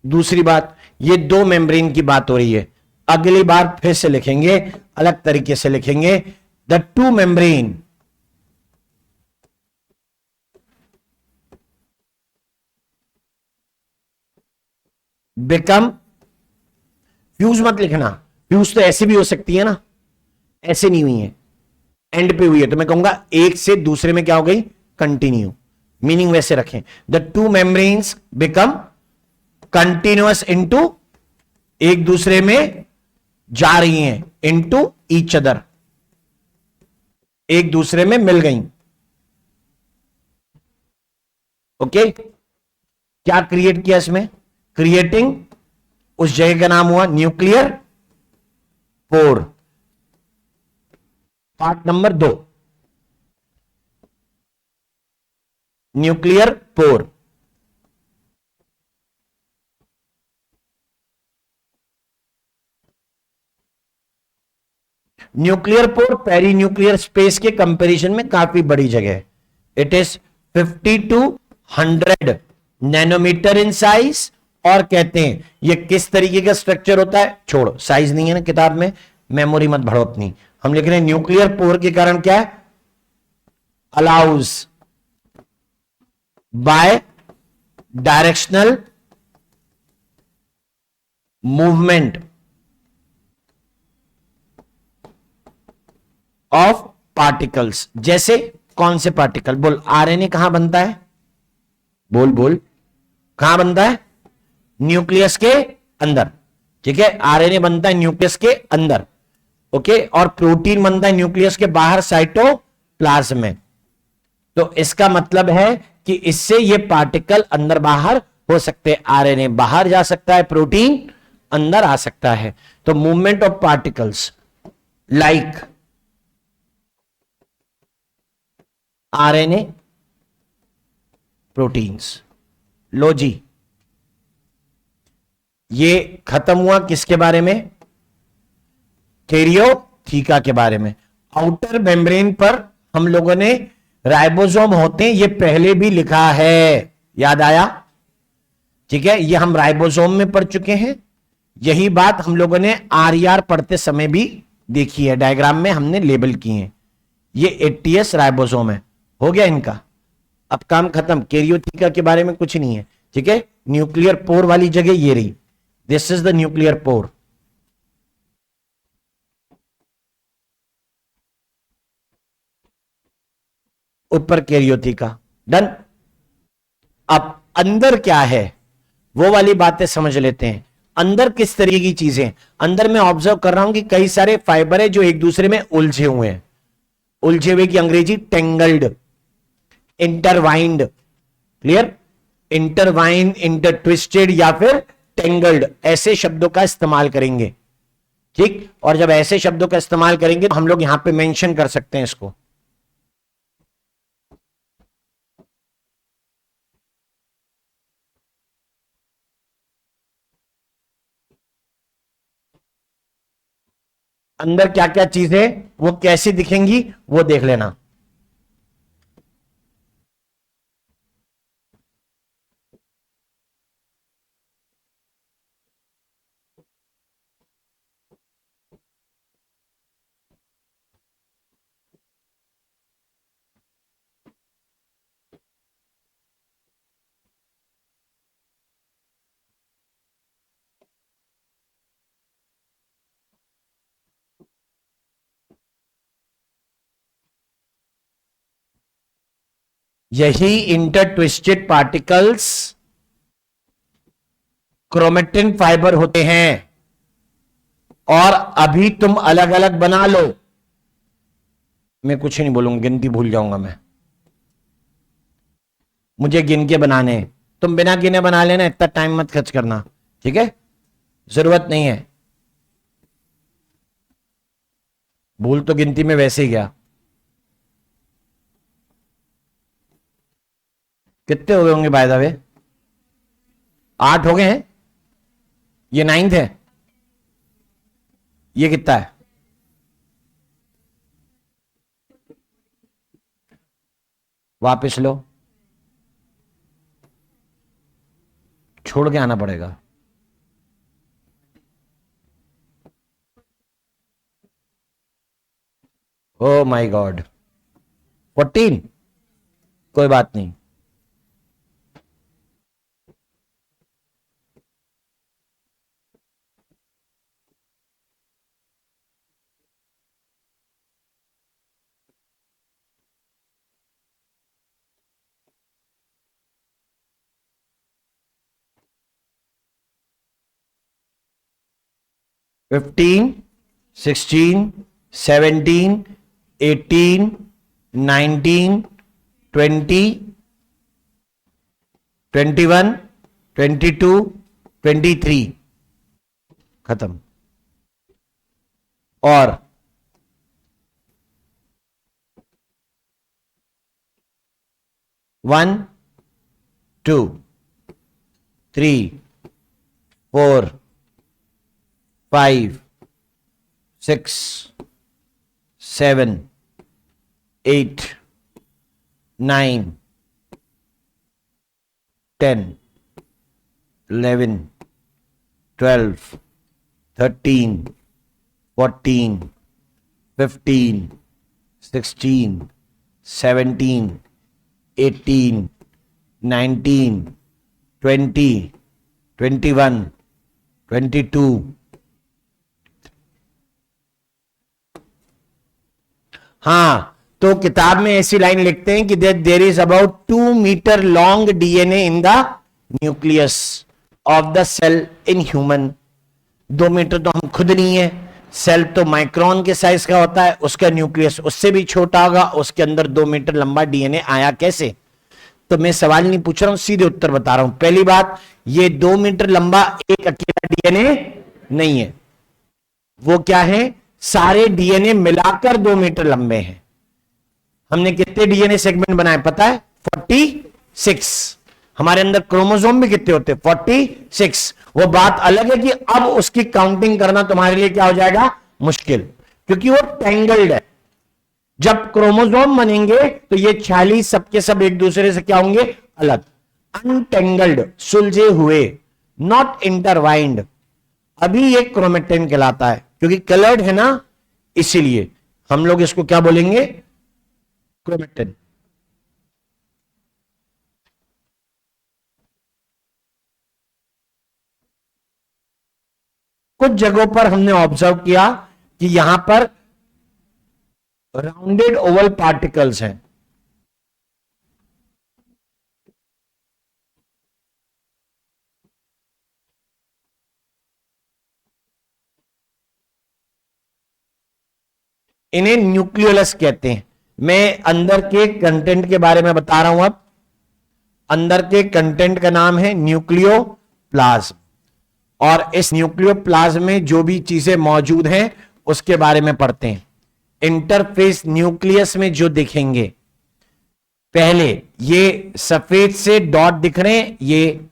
दूसरी बात, ये दो मेम्ब्रेन की बात हो रही है, अगली बार फिर से लिखेंगे, अलग तरीके से लिखेंगे, the two membrane become, fuse मत लिखना, फ्यूज तो ऐसे भी हो सकती है ना, ऐसे नहीं हुई है, एंड पे हुई है, तो मैं कहूंगा एक से दूसरे में क्या हो गई, कंटिन्यू। मीनिंग वैसे रखें, the two membranes become continuous into, एक दूसरे में जा रही हैं, इनटू ईच अदर, एक दूसरे में मिल गई। ओके, क्या क्रिएट किया इसमें, क्रिएटिंग, उस जगह का नाम हुआ nuclear pore. Part number 2, nuclear pore. Nuclear pore perinuclear space के कंपैरिजन में काफी बड़ी जगह है। It is 50 to 100 nanometer in size, और कहते हैं ये किस तरीके का स्ट्रक्चर होता है, छोड़ो साइज नहीं है ना किताब में, मेमोरी मत भरो अपनी, हम लिख रहे हैं न्यूक्लियर पोर के कारण क्या है, allows by directional movement of particles. जैसे कौन से पार्टिकल, बोल, आरएनए कहां बनता है, बोल बोल, कहां बनता है, न्यूक्लियस के अंदर, ठीक है, आरएनए बनता है न्यूक्लियस के अंदर, ओके, और प्रोटीन बनता है न्यूक्लियस के बाहर साइटोप्लाज्म में। तो इसका मतलब है कि इससे ये पार्टिकल अंदर बाहर हो सकते हैं, आरएनए बाहर जा सकता है, प्रोटीन अंदर आ सकता है। तो movement of particles like RNA, proteins. लो जी, ये खत्म हुआ किसके बारे में, कैरियोथीका के बारे में। आउटर मेम्ब्रेन पर हम लोगों ने राइबोसोम होते हैं, ये पहले भी लिखा है, याद आया, ठीक है, ये हम राइबोसोम में पढ़ चुके हैं। यही बात हम लोगों ने आरईआर पढ़ते समय भी देखी है, डायग्राम में हमने लेबल किए हैं। ये 80s राइबोसोम है, हो गया इनका, अब काम खत्म। कैरियोथीका के बारे में कुछ नहीं है, ठीक है। न्यूक्लियर पोर वाली जगह ये रही, this is the nuclear pore. ऊपर कैरियोथीका, डन। अब अंदर क्या है वो वाली बातें समझ लेते हैं। अंदर किस तरीके की चीजें, अंदर मैं ऑब्जर्व कर रहा हूं कि कई सारे फाइबर है जो एक दूसरे में उलझे हुए हैं। उलझे हुए की अंग्रेजी टेंगल्ड, इंटरवाइंड, क्लियर, इंटरवाइन, इंटरट्विस्टेड या फिर टेंगल्ड, ऐसे शब्दों का इस्तेमाल करेंगे, ठीक। और जब ऐसे शब्दों का इस्तेमाल करेंगे तो हम लोग यहां पे मेंशन कर सकते हैं इसको। अंदर क्या क्या चीजें, वो कैसी दिखेंगी वो देख लेना। यही inter twisted particles chromatin fibre होते हैं। और अभी तुम अलग अलग बना लो, मैं कुछ नहीं बोलूंगा, गिनती भूल जाऊंगा मैं, मुझे गिन के बनाने हैं। तुम बिना गिने बना लेना, इतना टाइम मत खर्च करना, ठीक है? जरूरत नहीं है। भूल तो गिनती में वैसे ही गया। कितने हो गए होंगे बाय द वे? 8 हो गए हैं। ये 9th है। ये कितना है? वापस लो, छोड़ के आना पड़ेगा। Oh my God, 14। कोई बात नहीं। फिफ्टीन, 16, 17, 18, 19, 20, 21, 22, 23, खत्म। और 1, 2, 3, 4, 5, 6, 7, 8, 9, 10, 11, 12, 13, 14, 15, 16, 17, 18, 19, 20, 21, 22। हां, तो किताब में ऐसी लाइन लिखते हैं कि there is about 2 meter long DNA in the nucleus of the cell in human. 2 meter तो हम खुद नहीं है, सेल तो माइक्रोन के साइज का होता है, उसका न्यूक्लियस उससे भी छोटा होगा, उसके अंदर 2 मीटर लंबा डीएनए आया कैसे? तो मैं सवाल नहीं पूछ रहा हूं, सीधे उत्तर बता रहा हूं। पहली बात, ये 2 मीटर लंबा एक अकेला डीएनए नहीं है, वो क्या है, सारे डीएनए मिलाकर 2 मीटर लंबे हैं। हमने कितने डीएनए सेगमेंट बनाए पता है? 46। हमारे अंदर क्रोमोसोम भी कितने होते हैं? 46। वो बात अलग है कि अब उसकी काउंटिंग करना तुम्हारे लिए क्या हो जाएगा? मुश्किल, क्योंकि वो टेंगल्ड है। जब क्रोमोसोम बनेंगे तो ये 46 सबके सब एक दूसरे से क्या होंगे? अलग, अनटेंगल्ड, सुलझे हुए, नॉट इंटरवाइंड। अभी ये क्रोमेटिन कहलाता है, क्योंकि कलर्ड है ना, इसीलिए हम लोग इसको क्या बोलेंगे? क्रोमेटिन। कुछ जगहों पर हमने ऑब्जर्व किया कि यहां पर राउंडेड ओवल पार्टिकल्स हैं। इन्हें न्यूक्लियोलस कहते हैं। मैं अंदर के कंटेंट के बारे में बता रहा हूं अब। अंदर के कंटेंट का नाम है न्यूक्लियोप्लाज्म, और इस न्यूक्लियोप्लाज्म में जो भी चीजें मौजूद हैं उसके बारे में पढ़ते हैं। इंटरफेस न्यूक्लियस में जो दिखेंगे, पहले ये सफेद से डॉट दिख रहे हैं, ये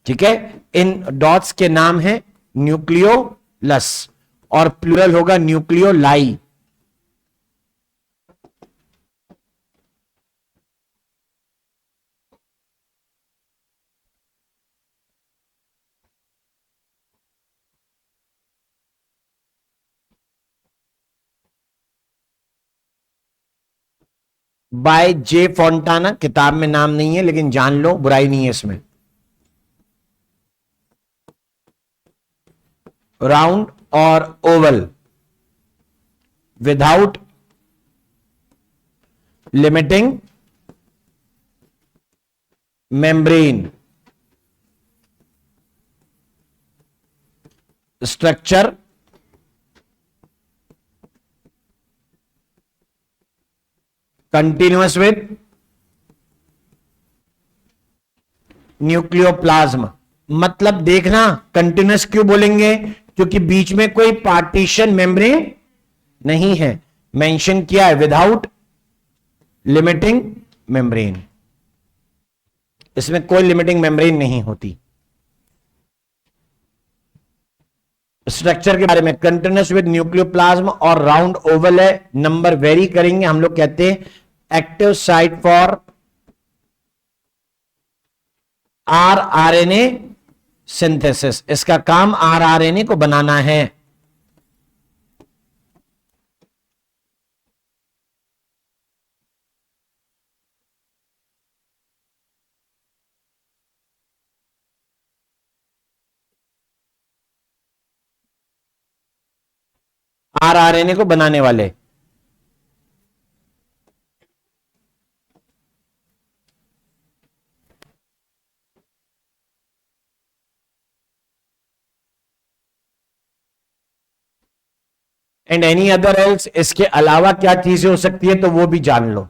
ठीक है, इन डॉट्स के नाम है न्यूक्लियोलस, और प्लूरल होगा न्यूक्लियोलाई। बाय जे फोंटाना, किताब में नाम नहीं है लेकिन जान लो, बुराई नहीं है इसमें। राउंड और Oval without limiting membrane structure continuous with nucleoplasm. मतलब देखना, कंटिन्यूअस क्यों बोलेंगे? क्योंकि बीच में कोई पार्टीशन मेम्ब्रेन नहीं है। मेंशन किया है विदाउट लिमिटिंग मेम्ब्रेन, इसमें कोई लिमिटिंग मेम्ब्रेन नहीं होती। स्ट्रक्चर के बारे में, कंटिन्यूअस विद न्यूक्लियोप्लाज्म और राउंड ओवल है, नंबर वेरी करेंगे, हम लोग कहते हैं active site for rRNA synthesis. इसका काम आरआरएनए को बनाना है। आरआरएनए को बनाने वाले एंड एनी अदर एल्स, इसके अलावा क्या चीजें हो सकती है तो वो भी जान लो।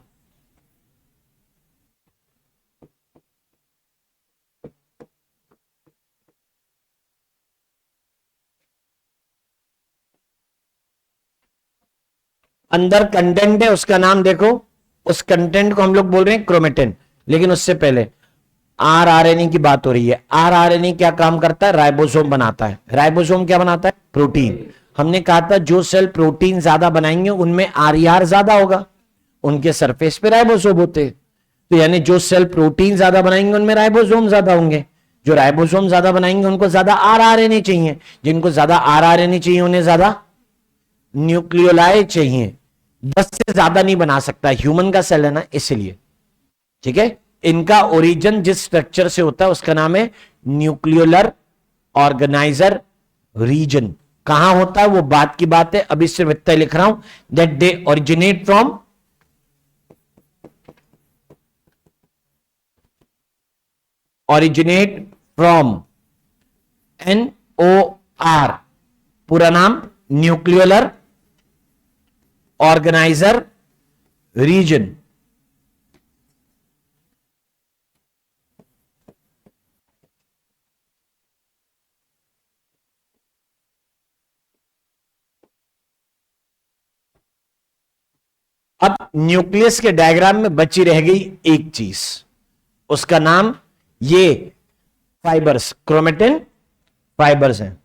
अंदर कंटेंट है, उसका नाम देखो, उस कंटेंट को हम लोग बोल रहे हैं क्रोमेटिन। लेकिन उससे पहले आरआरएनए की बात हो रही है। आरआरएनए क्या काम करता है? राइबोसोम बनाता है। राइबोसोम क्या बनाता है? प्रोटीन। हमने कहा था जो सेल प्रोटीन ज्यादा बनाएंगे उनमें आरईआर ज्यादा होगा, उनके सरफेस पे राइबोसोम होते हैं। तो यानी जो सेल प्रोटीन ज्यादा बनाएंगे उनमें राइबोसोम ज्यादा होंगे, जो राइबोसोम ज्यादा बनाएंगे उनको ज्यादा आरआरएनए चाहिए, जिनको ज्यादा आरआरएनए चाहिए उन्हें ज्यादा न्यूक्लियोलाइड चाहिए। 10 से ज्यादा नहीं बना सकता, ह्यूमन का सेल है ना, इसलिए। ठीक है, इनका ओरिजिन जिस स्ट्रक्चर से होता है उसका नाम है न्यूक्लियोलर ऑर्गेनाइजर रीजन। कहां होता है वो बात की बात है, अभी सिर्फ इतना लिख रहा हूं, that they originate from originate from NOR, पूरा नाम न्यूक्लियोलर ऑर्गेनाइजर रीजन। अब न्यूक्लियस के डायग्राम में बची रह गई एक चीज, उसका नाम ये फाइबर्स, क्रोमेटिन फाइबर्स हैं।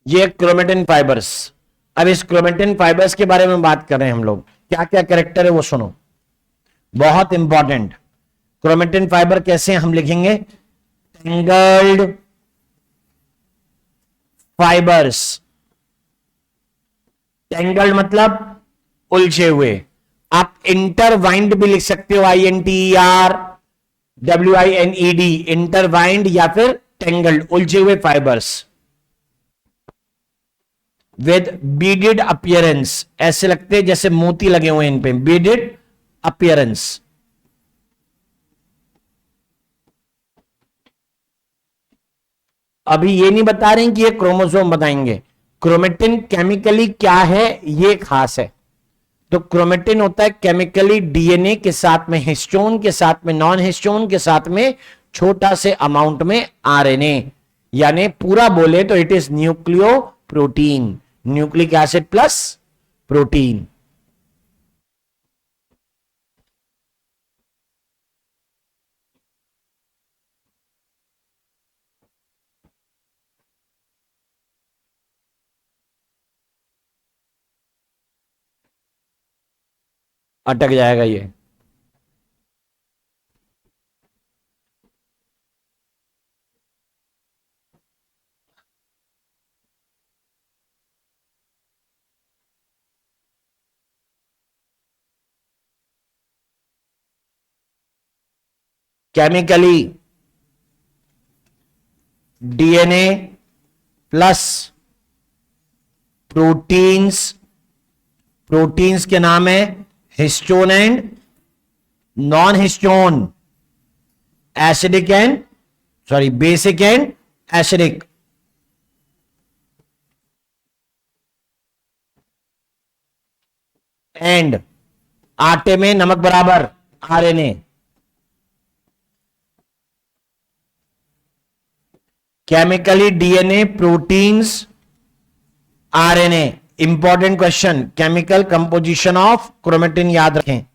ये क्रोमेटिन फाइबर्स। अब इस क्रोमेटिन फाइबर्स के बारे में बात कर रहे हैं हम लोग, क्या क्या कैरेक्टर है वो सुनो, बहुत इंपॉर्टेंट। क्रोमेटिन फाइबर कैसे हम लिखेंगे? Tangled fibres. टेंगल्ड मतलब उलझे हुए। आप इंटरवाइंड भी लिख सकते हो, INTERWINED, इंटरवाइंड या फिर टेंगल्ड, उलझे हुए फाइबर्स विद बीडेड अपीयरेंस। ऐसे लगते हैं जैसे मोती लगे हुए इन पे, बीडेड अपीयरेंस। अभी ये नहीं बता रहे हैं कि ये क्रोमोसोम बताएंगे। क्रोमेटिन केमिकली क्या है ये खास है। तो क्रोमेटिन होता है केमिकली डीएनए के साथ में, हिस्टोन के साथ में, नॉन हिस्टोन के साथ में छोटा से अमाउंट में आरएनए, यानी पूरा बोले तो it is nucleo protein, nucleic acid plus protein. अटक जाएगा ये। Chemically DNA plus proteins, proteins के नाम है histone and non histone, acidic and basic and acidic. And आटे में नमक बराबर RNA. Chemically DNA, proteins, RNA. Important question, chemical composition of chromatin याद रखें।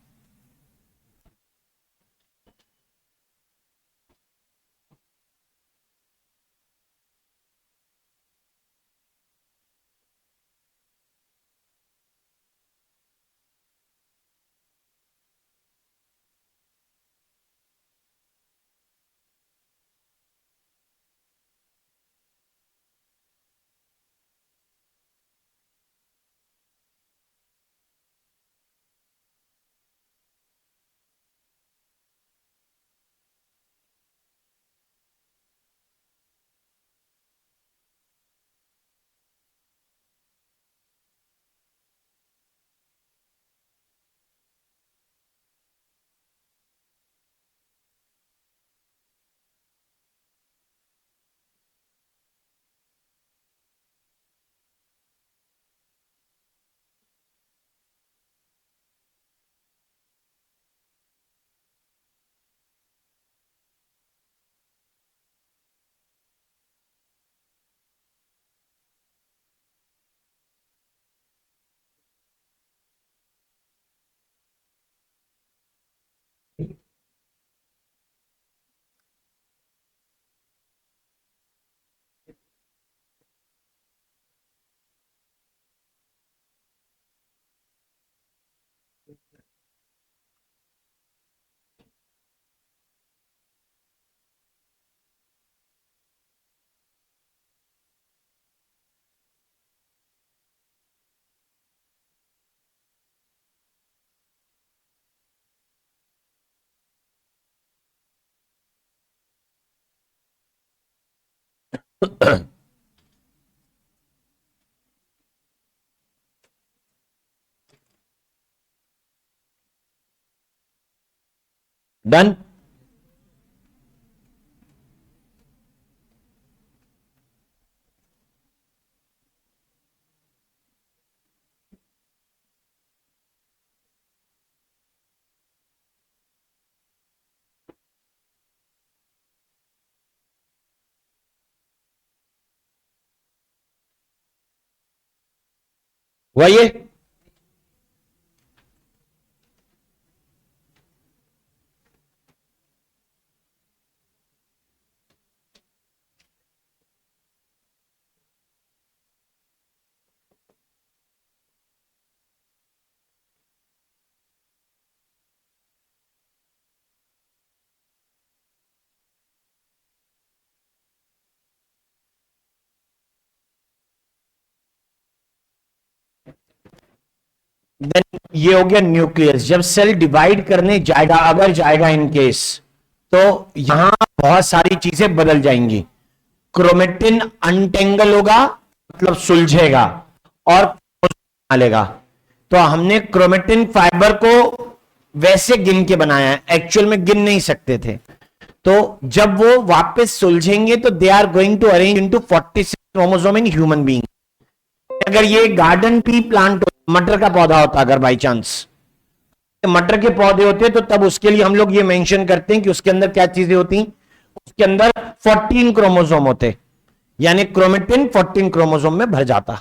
डन। वही है। देन ये हो गया न्यूक्लियस। जब सेल डिवाइड करने जाएगा, अगर जाएगा इन केस, तो यहां बहुत सारी चीजें बदल जाएंगी। क्रोमेटिन अनटेंगल होगा, मतलब सुलझेगा और निकालेगा। तो हमने क्रोमेटिन फाइबर को वैसे गिन के बनाया है, एक्चुअल में गिन नहीं सकते थे। तो जब वो वापस सुलझेंगे तो they are going to arrange into 46 chromosome in human being. अगर ये गार्डन पी प्लांट, मटर का पौधा होता, अगर बाई चांस मटर के पौधे होते, तो तब उसके लिए हम लोग ये मेंशन करते हैं कि उसके अंदर क्या चीजें होती, उसके अंदर 14 क्रोमोसोम होते, यानी क्रोमेटिन 14 क्रोमोसोम में भर जाता।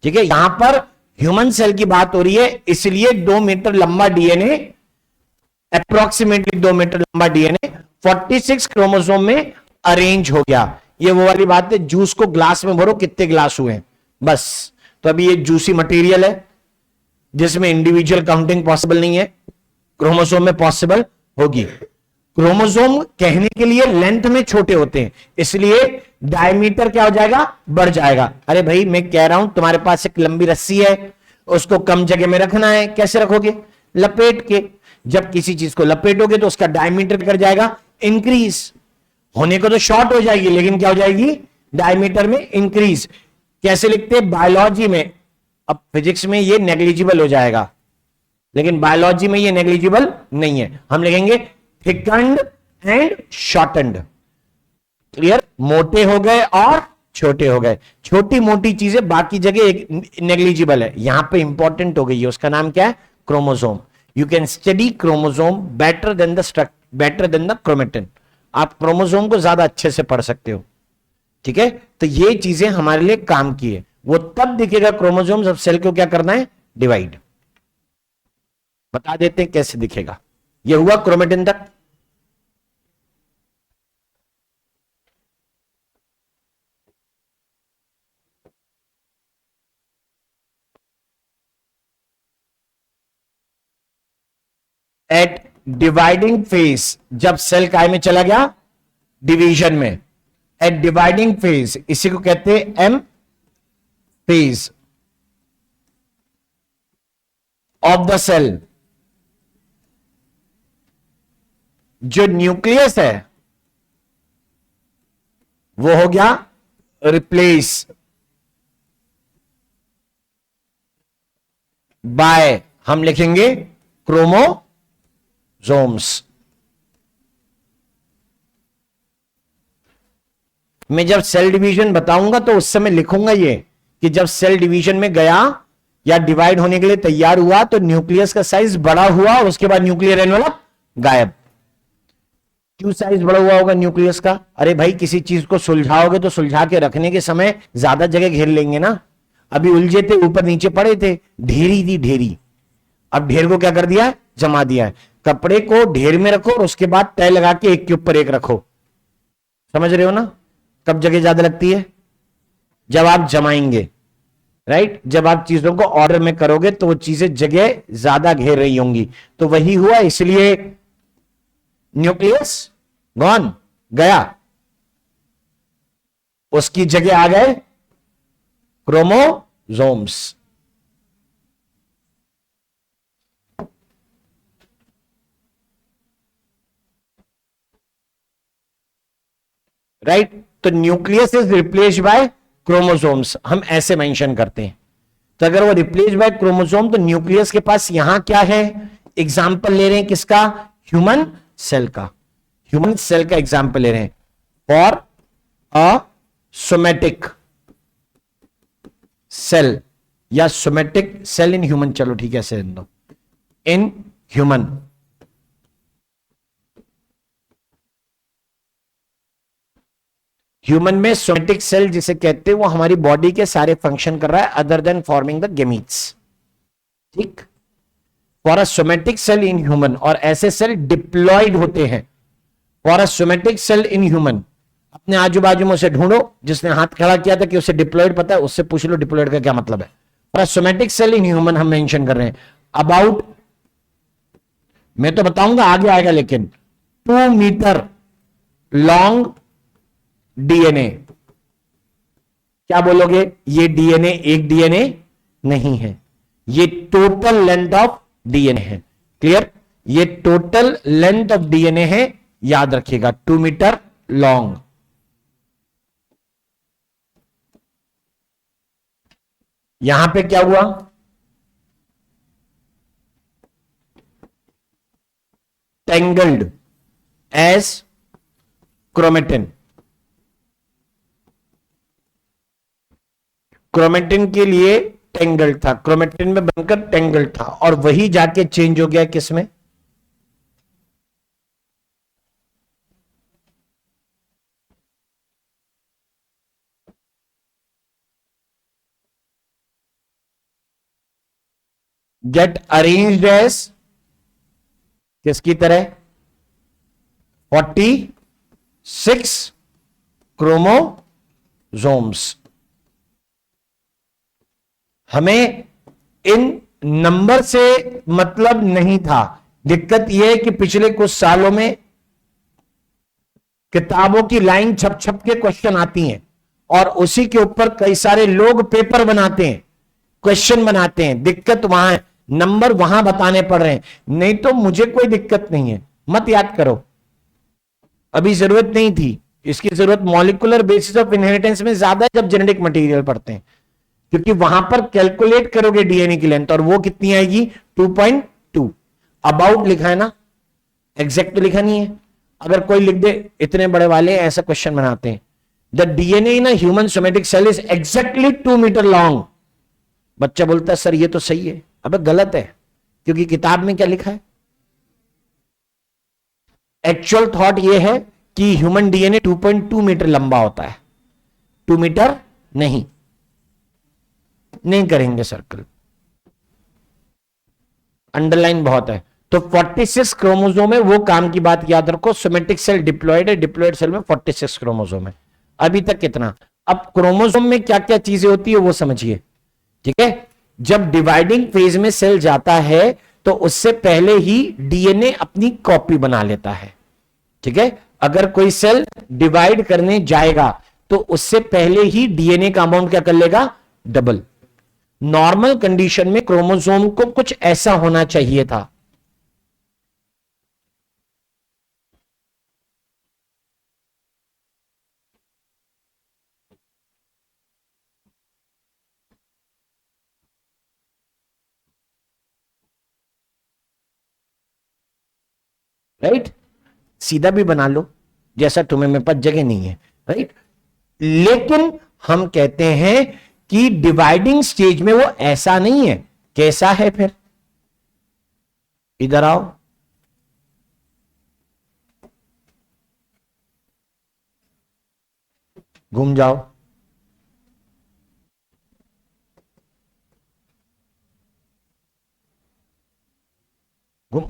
ठीक है, यहां पर ह्यूमन सेल की बात हो रही है, इसलिए 2 मीटर लंबा डीएनए, अप्रोक्सीमेटली 2 मीटर लंबा डीएनए 46 क्रोमोसोम में अरेंज हो गया। ये वो वाली बात है, जूस को ग्लास में भरो, कितने ग्लास हुए बस। तो अभी ये जूसी मटेरियल है जिसमें इंडिविजुअल काउंटिंग पॉसिबल नहीं है, क्रोमोसोम में पॉसिबल होगी। क्रोमोसोम कहने के लिए लेंथ में छोटे होते हैं, इसलिए डायमीटर क्या हो जाएगा, बढ़ जाएगा। अरे भाई मैं कह रहा हूं तुम्हारे पास एक लंबी रस्सी है, उसको कम जगह में रखना है, कैसे रखोगे, लपेट के। जब किसी चीज को लपेटोगे तो उसका डायमीटर कर जाएगा, इंक्रीज। होने को तो शॉर्ट हो जाएगी, लेकिन क्या हो जाएगी, डायमीटर में इंक्रीज। कैसे लिखते हैं बायोलॉजी में, अब फिजिक्स में ये नेग्लिजिबल हो जाएगा, लेकिन बायोलॉजी में ये नेग्लिजिबल नहीं है, हम लिखेंगे थिकंड एंड शॉर्टनड। क्लियर, मोटे हो गए और छोटे हो गए। छोटी मोटी चीजें बाकी जगह नेग्लिजिबल है, यहां पे इंपॉर्टेंट हो गई है, उसका नाम क्या है, chromosome. You can study chromosome better than the chromatin. आप क्रोमोसोम को ज्यादा अच्छे से पढ़ सकते हो, ठीक है। तो ये चीजें हमारे लिए काम की है। वो तब दिखेगा क्रोमोसोम जब सेल को क्या करना है, डिवाइड। बता देते हैं कैसे दिखेगा। ये हुआ क्रोमेटिन तक। एट डिवाइडिंग फेज, जब सेल काय में चला गया, डिवीजन में। एट डिवाइडिंग फेज, इसी को कहते हैं M phase of the cell, जो न्यूक्लियस है वो हो गया रिप्लेस बाय, हम लिखेंगे क्रोमोसोम्स। मैं जब सेल डिवीजन बताऊंगा तो उस समय लिखूंगा ये कि जब सेल डिवीजन में गया या डिवाइड होने के लिए तैयार हुआ तो न्यूक्लियस का साइज बड़ा हुआ, उसके बाद न्यूक्लियर एनवेलप गायब। क्यों साइज बड़ा हुआ होगा न्यूक्लियस का? अरे भाई, किसी चीज को सुलझाओगे तो सुलझा के रखने के समय ज्यादा जगह घेर लेंगे ना। अभी उलझे थे, ऊपर नीचे पड़े थे, ढेरी थी ढेरी, अब ढेर को क्या कर दिया, जमा दिया है। कपड़े को ढेर में रखो और उसके बाद तय लगा के एक के ऊपर एक रखो, समझ रहे हो ना? कब जगह ज्यादा लगती है, जब आप जमाएंगे, राइट। जब आप चीजों को ऑर्डर में करोगे तो वो चीजें जगह ज्यादा घेर रही होंगी। तो वही हुआ, इसलिए न्यूक्लियस गॉन, गया, उसकी जगह आ गए क्रोमोसोम्स। राइट, तो nucleus is replaced by chromosomes, हम ऐसे मेंशन करते हैं। तो अगर वो रिप्लेस बाय क्रोमोसोम तो न्यूक्लियस के पास यहां क्या है, एग्जाम्पल ले रहे हैं किसका, ह्यूमन सेल का। ह्यूमन सेल का एग्जाम्पल ले रहे हैं फॉर अ सोमेटिक सेल या सोमेटिक सेल इन ह्यूमन। चलो ठीक है, ऐसे दो, इन ह्यूमन। ह्यूमन में सोमेटिक सेल जिसे कहते हैं वो हमारी बॉडी के सारे फंक्शन कर रहा है other than forming the gametes, ठीक। For a somatic cell in human, और ऐसे सेल डिप्लॉयड होते हैं। For a somatic cell in human, अपने आजू बाजू में उसे ढूंढो जिसने हाथ खड़ा किया था कि उसे डिप्लॉयड पता है, उससे पूछ लो डिप्लॉयड का क्या मतलब है। For a somatic cell in human हम मेंशन कर रहे हैं अबाउट, मैं तो बताऊंगा आगे आएगा, लेकिन 2 मीटर लॉन्ग डीएनए। क्या बोलोगे, ये डीएनए एक डीएनए नहीं है, ये टोटल लेंथ ऑफ डीएनए है। क्लियर, ये टोटल लेंथ ऑफ डीएनए है, याद रखिएगा 2 मीटर लॉन्ग। यहां पे क्या हुआ, टेंगल्ड एज क्रोमेटिन। क्रोमेटिन के लिए टेंगल्ड था, क्रोमेटिन में बनकर टेंगल्ड था, और वही जाके चेंज हो गया किसमें, गेट अरेंज्ड एज किसकी तरह, 46 क्रोमोसोम्स। हमें इन नंबर से मतलब नहीं था, दिक्कत यह है कि पिछले कुछ सालों में किताबों की लाइन छप छप के क्वेश्चन आती हैं और उसी के ऊपर कई सारे लोग पेपर बनाते हैं, क्वेश्चन बनाते हैं। दिक्कत वहां है, नंबर वहां बताने पड़ रहे हैं, नहीं तो मुझे कोई दिक्कत नहीं है, मत याद करो। अभी जरूरत नहीं थी। इसकी जरूरत मॉलिक्यूलर बेसिस ऑफ इनहेरिटेंस में ज्यादा है जब जेनेटिक मटेरियल पढ़ते हैं, क्योंकि वहां पर कैलकुलेट करोगे डीएनए की लेंथ और वो कितनी आएगी 2.2। अबाउट लिखा है ना, एग्जैक्ट तो लिखा नहीं है। अगर कोई लिख दे, इतने बड़े वाले ऐसा क्वेश्चन बनाते हैं, the DNA in a human somatic cell is exactly 2 meter long. बच्चा बोलता है सर ये तो सही है। अबे गलत है, क्योंकि किताब में क्या लिखा है। एक्चुअल थॉट ये है कि ह्यूमन डीएनए 2.2 मीटर लंबा होता है, 2 मीटर नहीं। नहीं करेंगे सर्कल, अंडरलाइन बहुत है। तो 46 क्रोमोसोम है, वो काम की बात याद रखो। सोमेटिक सेल डिप्लॉयड है, डिप्लॉयड सेल में 46 क्रोमोसोम है। अभी तक कितना। अब क्रोमोसोम में क्या क्या चीजें होती है वो समझिए, ठीक है। जब डिवाइडिंग फेज में सेल जाता है तो उससे पहले ही डीएनए अपनी कॉपी बना लेता है, ठीक है। अगर कोई सेल डिवाइड करने जाएगा तो उससे पहले ही डीएनए का अमाउंट क्या कर लेगा, डबल। नॉर्मल कंडीशन में क्रोमोसोम को कुछ ऐसा होना चाहिए था। राइट, सीधा भी बना लो जैसा तुम्हें, मेरे पास जगह नहीं है, राइट। लेकिन हम कहते हैं कि डिवाइडिंग स्टेज में वो ऐसा नहीं है। कैसा है फिर, इधर आओ। घूम जाओ। घूम।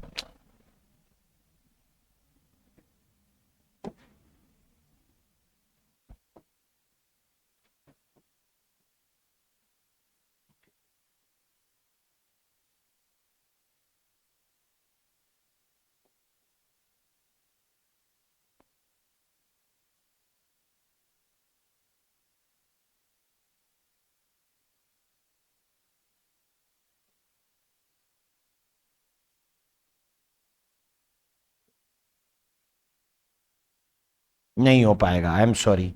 नहीं हो पाएगा, आई एम सॉरी।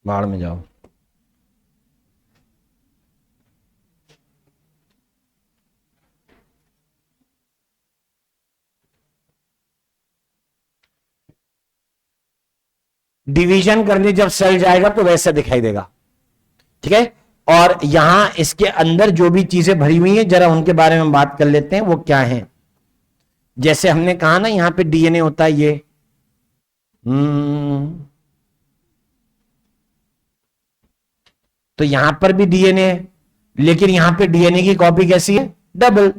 बाहर में जाओ। डिवीजन करने जब सेल जाएगा तो वैसा दिखाई देगा, ठीक है। और यहां इसके अंदर जो भी चीजें भरी हुई हैं जरा उनके बारे में बात कर लेते हैं, वो क्या है। जैसे हमने कहा ना यहां पे डीएनए होता है ये, तो यहां पर भी डीएनए है, लेकिन यहां पे डीएनए की कॉपी कैसी है, डबल।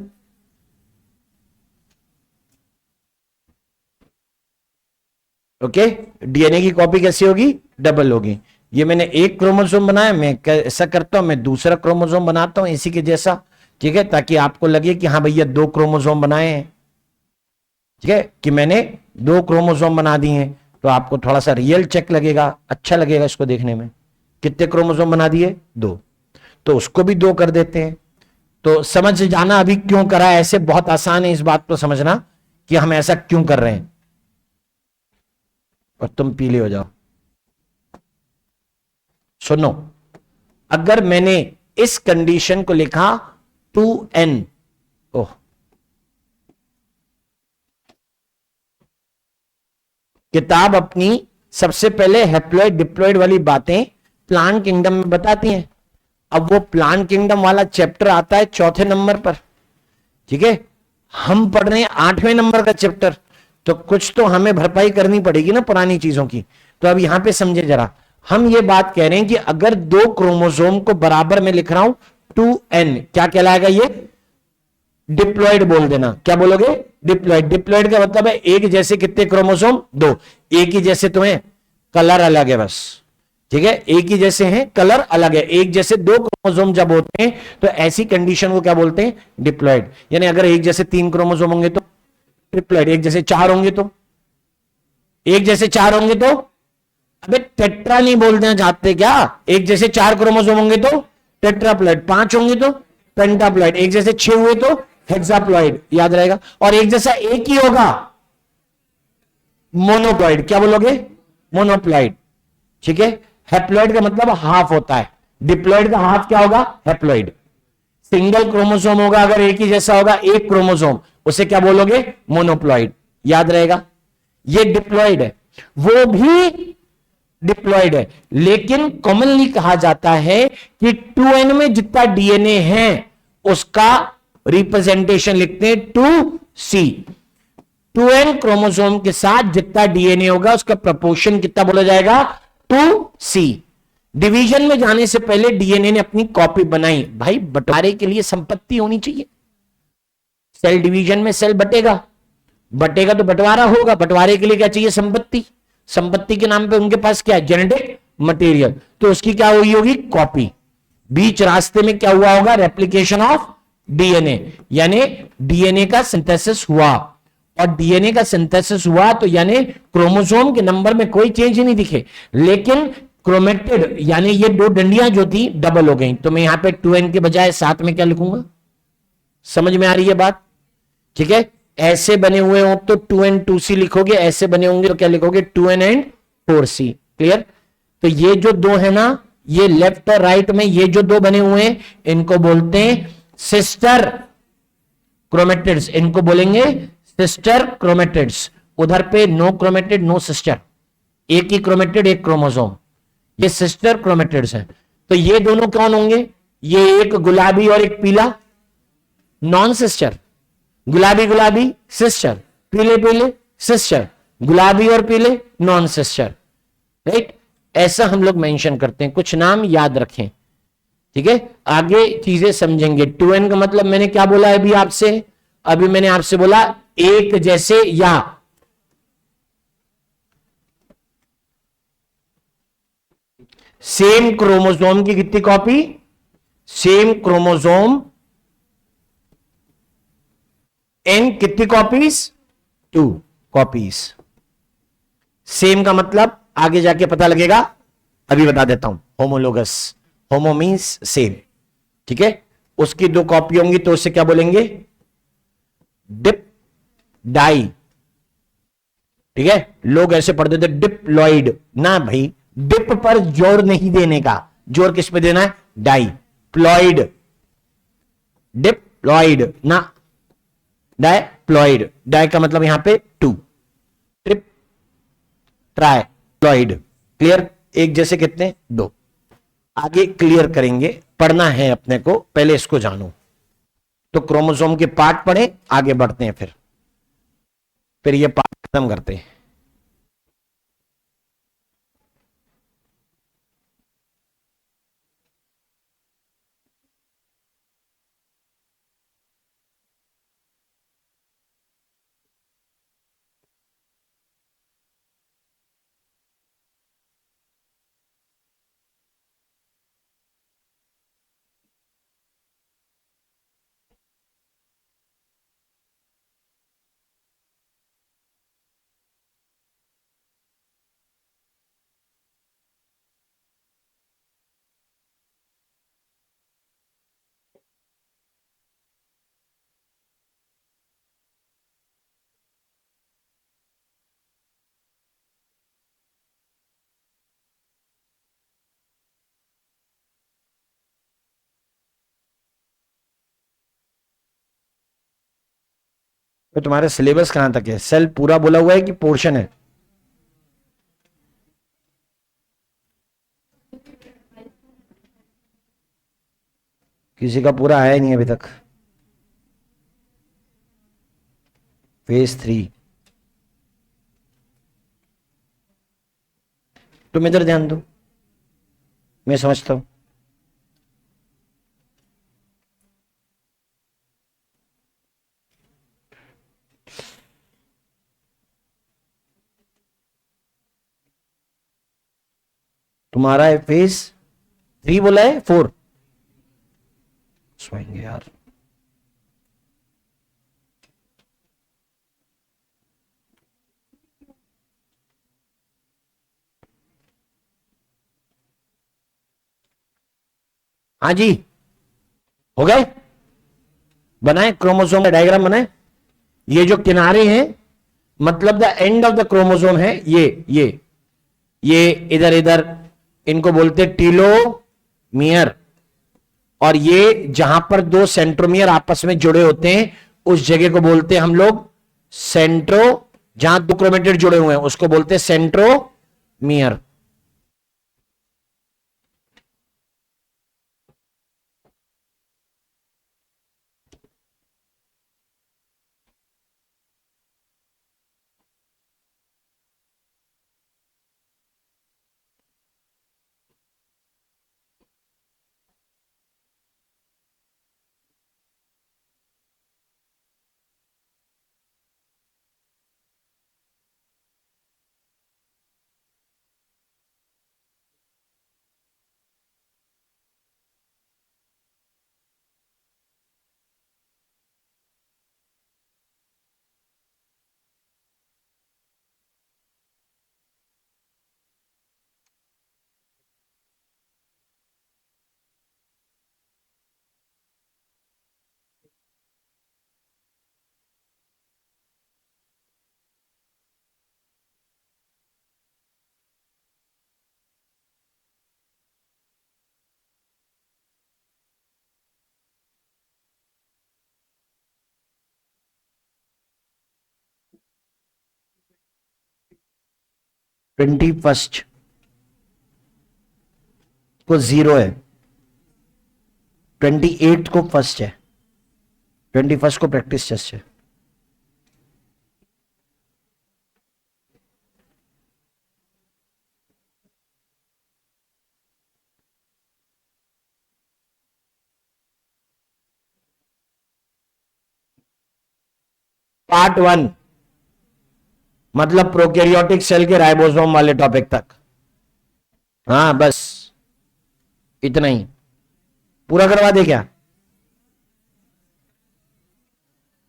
ओके, डीएनए की कॉपी कैसी होगी, डबल होगी। ये मैंने एक क्रोमोसोम बनाया, मैं ऐसा करता हूं, मैं दूसरा क्रोमोसोम बनाता हूं इसी के जैसा, ठीक है, ताकि आपको लगे कि हाँ भैया 2 क्रोमोसोम बनाए हैं, ठीक है, कि मैंने 2 क्रोमोसोम बना दिए हैं। तो आपको थोड़ा सा रियल चेक लगेगा, अच्छा लगेगा इसको देखने में। कितने क्रोमोसोम बना दिए, 2। तो उसको भी 2 कर देते हैं। तो समझ जाना अभी क्यों करा है ऐसे, बहुत आसान है इस बात को समझना कि हम ऐसा क्यों कर रहे हैं। और तुम पीले हो जाओ। सुनो, अगर मैंने इस कंडीशन को लिखा 2n, ओह, किताब अपनी सबसे पहले हैप्लॉइड डिप्लॉइड वाली बातें प्लांट किंगडम में बताती हैं। अब वो प्लांट किंगडम वाला चैप्टर आता है 4थे नंबर पर, ठीक है। हम पढ़ रहे हैं 8वें नंबर का चैप्टर, तो कुछ तो हमें भरपाई करनी पड़ेगी ना पुरानी चीजों की। तो अब यहां पे समझे जरा, हम ये बात कह रहे हैं कि अगर 2 क्रोमोसोम को बराबर में लिख रहा हूं 2n, क्या कहलाएगा ये, डिप्लॉइड बोल देना। क्या बोलोगे, डिप्लॉइड। डिप्लॉइड का मतलब है एक जैसे कितने क्रोमोसोम, 2। एक ही जैसे तुम्हें, कलर अलग है बस, ठीक है, एक ही जैसे हैं, कलर अलग है। एक जैसे 2 क्रोमोसोम जब होते हैं तो ऐसी कंडीशन को क्या बोलते हैं, डिप्लॉइड। यानी अगर एक जैसे 3 क्रोमोसोम होंगे तो ट्रिप्लॉइड, एक जैसे 4 होंगे तो, एक जैसे 4 होंगे तो, अबे टेट्रा नहीं बोलना चाहते क्या, एक जैसे 4 क्रोमोसोम होंगे तो टेट्राप्लॉइड, 5 होंगे तो पेंटाप्लॉइड, एक जैसे 6 हुए तो हेक्साप्लॉइड, याद रहेगा। और एक जैसा एक ही होगा मोनोप्लॉइड, क्या बोलोगे? मोनोप्लॉइड, ठीक है। हैप्लॉइड का मतलब हाफ होता है, डिप्लॉइड का हाफ क्या होगा? हैप्लॉइड। सिंगल क्रोमोसोम होगा अगर एक ही जैसा होगा, एक क्रोमोसोम, उसे क्या बोलोगे? मोनोप्लॉइड, याद रहेगा। ये डिप्लॉइड है, वो भी डिप्लॉइड है, लेकिन कॉमनली कहा जाता है कि 2n में जितना डीएनए है उसका रिप्रेजेंटेशन लिखते हैं 2c। 2n क्रोमोसोम के साथ जितना डीएनए होगा उसका प्रपोर्शन कितना बोला जाएगा? 2c। डिवीजन में जाने से पहले डीएनए ने अपनी कॉपी बनाई, भाई बंटवारे के लिए संपत्ति होनी चाहिए। सेल डिवीजन में सेल बटेगा, बटेगा तो बंटवारा होगा, बंटवारे के लिए क्या चाहिए? संपत्ति। संपत्ति के नाम पे उनके पास क्या है? जेनेटिक मटेरियल, तो उसकी क्या हुई होगी? कॉपी। बीच रास्ते में क्या हुआ होगा? रेप्लिकेशन ऑफ डीएनए, यानी डीएनए का सिंथेसिस हुआ। और डीएनए का सिंथेसिस हुआ तो यानी क्रोमोसोम के नंबर में कोई चेंज ही नहीं दिखे, लेकिन क्रोमेटिड यानी ये दो डंडियां जो थी डबल हो गई। तो मैं यहां पे 2n के बजाय साथ में क्या लिखूंगा? समझ में आ रही है बात? ठीक है। ऐसे बने हुए हो तो 2n 2c लिखोगे, ऐसे बने होंगे तो क्या लिखोगे? 2n and 4c। क्लियर? तो ये जो दो है ना, ये लेफ्ट और राइट में ये जो दो बने हुए हैं इनको बोलते हैं सिस्टर क्रोमेटिड्स, इनको बोलेंगे सिस्टर क्रोमेटिड्स। उधर पे नो क्रोमेटिड नो सिस्टर, एक ही क्रोमेटिड एक क्रोमोसोम, ये सिस्टर क्रोमेटिड्स हैं। तो ये दोनों कौन होंगे? ये एक गुलाबी और एक पीला, नॉन सिस्टर। गुलाबी गुलाबी सिस्टर, पीले पीले सिस्टर, गुलाबी और पीले नॉन सिस्टर, राइट। ऐसा हम लोग मेंशन करते हैं, कुछ नाम याद रखें, ठीक है। आगे चीजें समझेंगे। 2n का मतलब मैंने क्या बोला अभी आपसे? अभी मैंने आपसे बोला एक जैसे या सेम क्रोमोसोम की कितनी कॉपी? सेम क्रोमोसोम इन कितनी कॉपीज? 2 कॉपीज। सेम का मतलब आगे जाके पता लगेगा, अभी बता देता हूं। होमोलोगस, होमो मीन्स सेम, ठीक है। उसकी 2 कॉपी होंगी तो उसे क्या बोलेंगे? डिप डाई, ठीक है। लोग ऐसे पढ़ते थे डिप्लॉइड, ना भाई, डिप पर जोर नहीं देने का, जोर किस पे देना है? डाई, प्लॉइड, डिप्लॉइड ना डायप्लॉइड। डाय का मतलब यहां पे 2, ट्रिप ट्राइप्लॉइड। क्लियर? एक जैसे कितने? 2। आगे क्लियर करेंगे, पढ़ना है अपने को, पहले इसको जानो। तो क्रोमोसोम के पार्ट पढ़े, आगे बढ़ते हैं, फिर ये पार्ट खत्म करते हैं। तो तुम्हारा सिलेबस कहां तक है? सेल पूरा बोला हुआ है कि पोर्शन है? किसी का पूरा आया ही नहीं अभी तक। फेज 3। तुम इधर ध्यान दो, मैं समझता हूं। तुम्हारा है फेज 3 बोला है 4? सोएंगे यार। हाँ जी, हो गए, बनाए क्रोमोसोम का डायग्राम बनाए। ये जो किनारे हैं मतलब the end of the chromosome है, ये इधर इधर, इनको बोलते टीलोमियर। और ये जहां पर दो सेंट्रोमियर आपस में जुड़े होते हैं उस जगह को बोलते हैं हम लोग सेंट्रो, जहां दो क्रोमेटिड जुड़े हुए हैं उसको बोलते हैं सेंट्रोमियर। ट्वेंटी फर्स्ट को जीरो है, 28 को फर्स्ट है, 21 को प्रैक्टिस टेस्ट है। पार्ट 1 मतलब प्रोकैरियोटिक सेल के राइबोसोम वाले टॉपिक तक। हाँ बस इतना ही पूरा करवा दे क्या?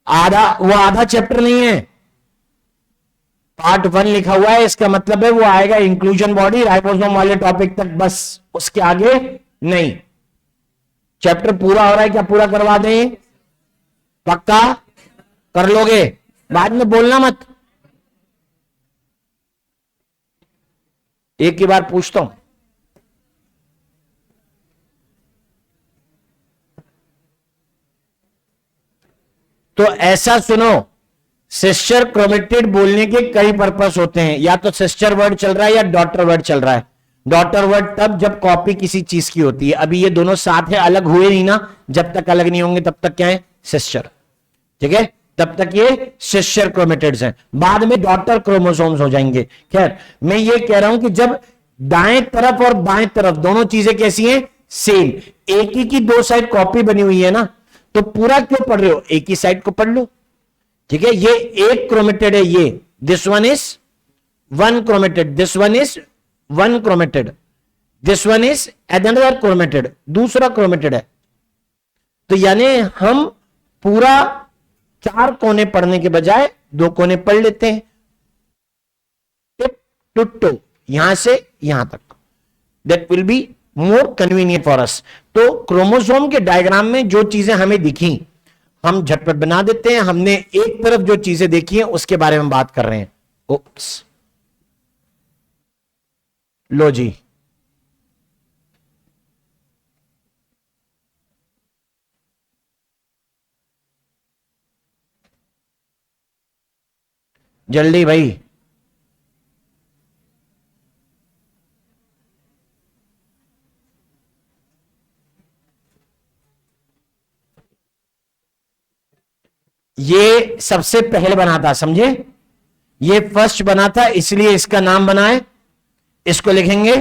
आधा चैप्टर नहीं है, पार्ट 1 लिखा हुआ है, इसका मतलब है वो आएगा इंक्लूजन बॉडी राइबोसोम वाले टॉपिक तक, बस उसके आगे नहीं। चैप्टर पूरा हो रहा है क्या? पूरा करवा दें? पक्का कर लोगे? बाद में बोलना मत, एक ही बार पूछता हूं। तो ऐसा सुनो, सिस्टर क्रोमेटिड बोलने के कई पर्पस होते हैं, या तो सिस्टर वर्ड चल रहा है या डॉटर वर्ड चल रहा है। डॉटर वर्ड तब जब कॉपी किसी चीज की होती है, अभी ये दोनों साथ है, अलग हुए नहीं ना, जब तक अलग नहीं होंगे तब तक क्या है? सिस्टर। ठीक है, तब तक ये सिस्टर क्रोमेटिड्स हैं, बाद में डॉटर क्रोमोसोम्स हो जाएंगे। खैर मैं ये कह रहा हूं कि जब दाएं तरफ और बाएं तरफ दोनों चीजें कैसी हैं? सेम, एक ही की दो साइड कॉपी बनी हुई है ना, तो पूरा क्यों पढ़ रहे हो? एक ही साइड को पढ़ लो। ठीक है, ये एक क्रोमेटेड है, ये this one is one chromatid, this one is one chromatid, this one is another chromatid, दूसरा क्रोमेटेड है। तो यानी हम पूरा 4 कोने पढ़ने के बजाय 2 कोने पढ़ लेते हैं, टिप टू टो, यहां से यहां तक। That will be more convenient for us. तो क्रोमोसोम के डायग्राम में जो चीजें हमें दिखी हम झटपट बना देते हैं, हमने एक तरफ जो चीजें देखी हैं उसके बारे में बात कर रहे हैं। ओप्स, लो जी, जल्दी भाई। ये सबसे पहले बना था, समझे? ये फर्स्ट बना था, इसलिए इसका नाम बना है, इसको लिखेंगे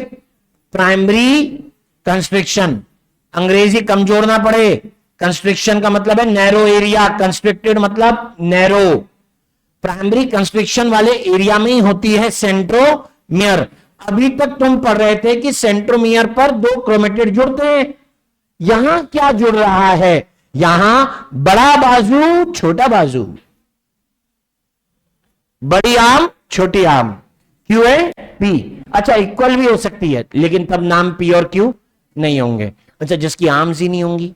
प्राइमरी कंस्ट्रिक्शन। अंग्रेजी कमजोर ना पड़े, कंस्ट्रिक्शन का मतलब है नैरो एरिया, कंस्ट्रिक्टेड मतलब नैरो। प्राइमरी कंस्ट्रिक्शन वाले एरिया में ही होती है सेंट्रोमियर। अभी तक तुम पढ़ रहे थे कि सेंट्रोमियर पर 2 क्रोमेटिड जुड़ते हैं, यहां क्या जुड़ रहा है? यहां बड़ा बाजू छोटा बाजू, बड़ी आम छोटी आम, क्यू एंड पी। अच्छा इक्वल भी हो सकती है, लेकिन तब नाम पी और क्यू नहीं होंगे। अच्छा, जिसकी आर्म्स ही नहीं होंगी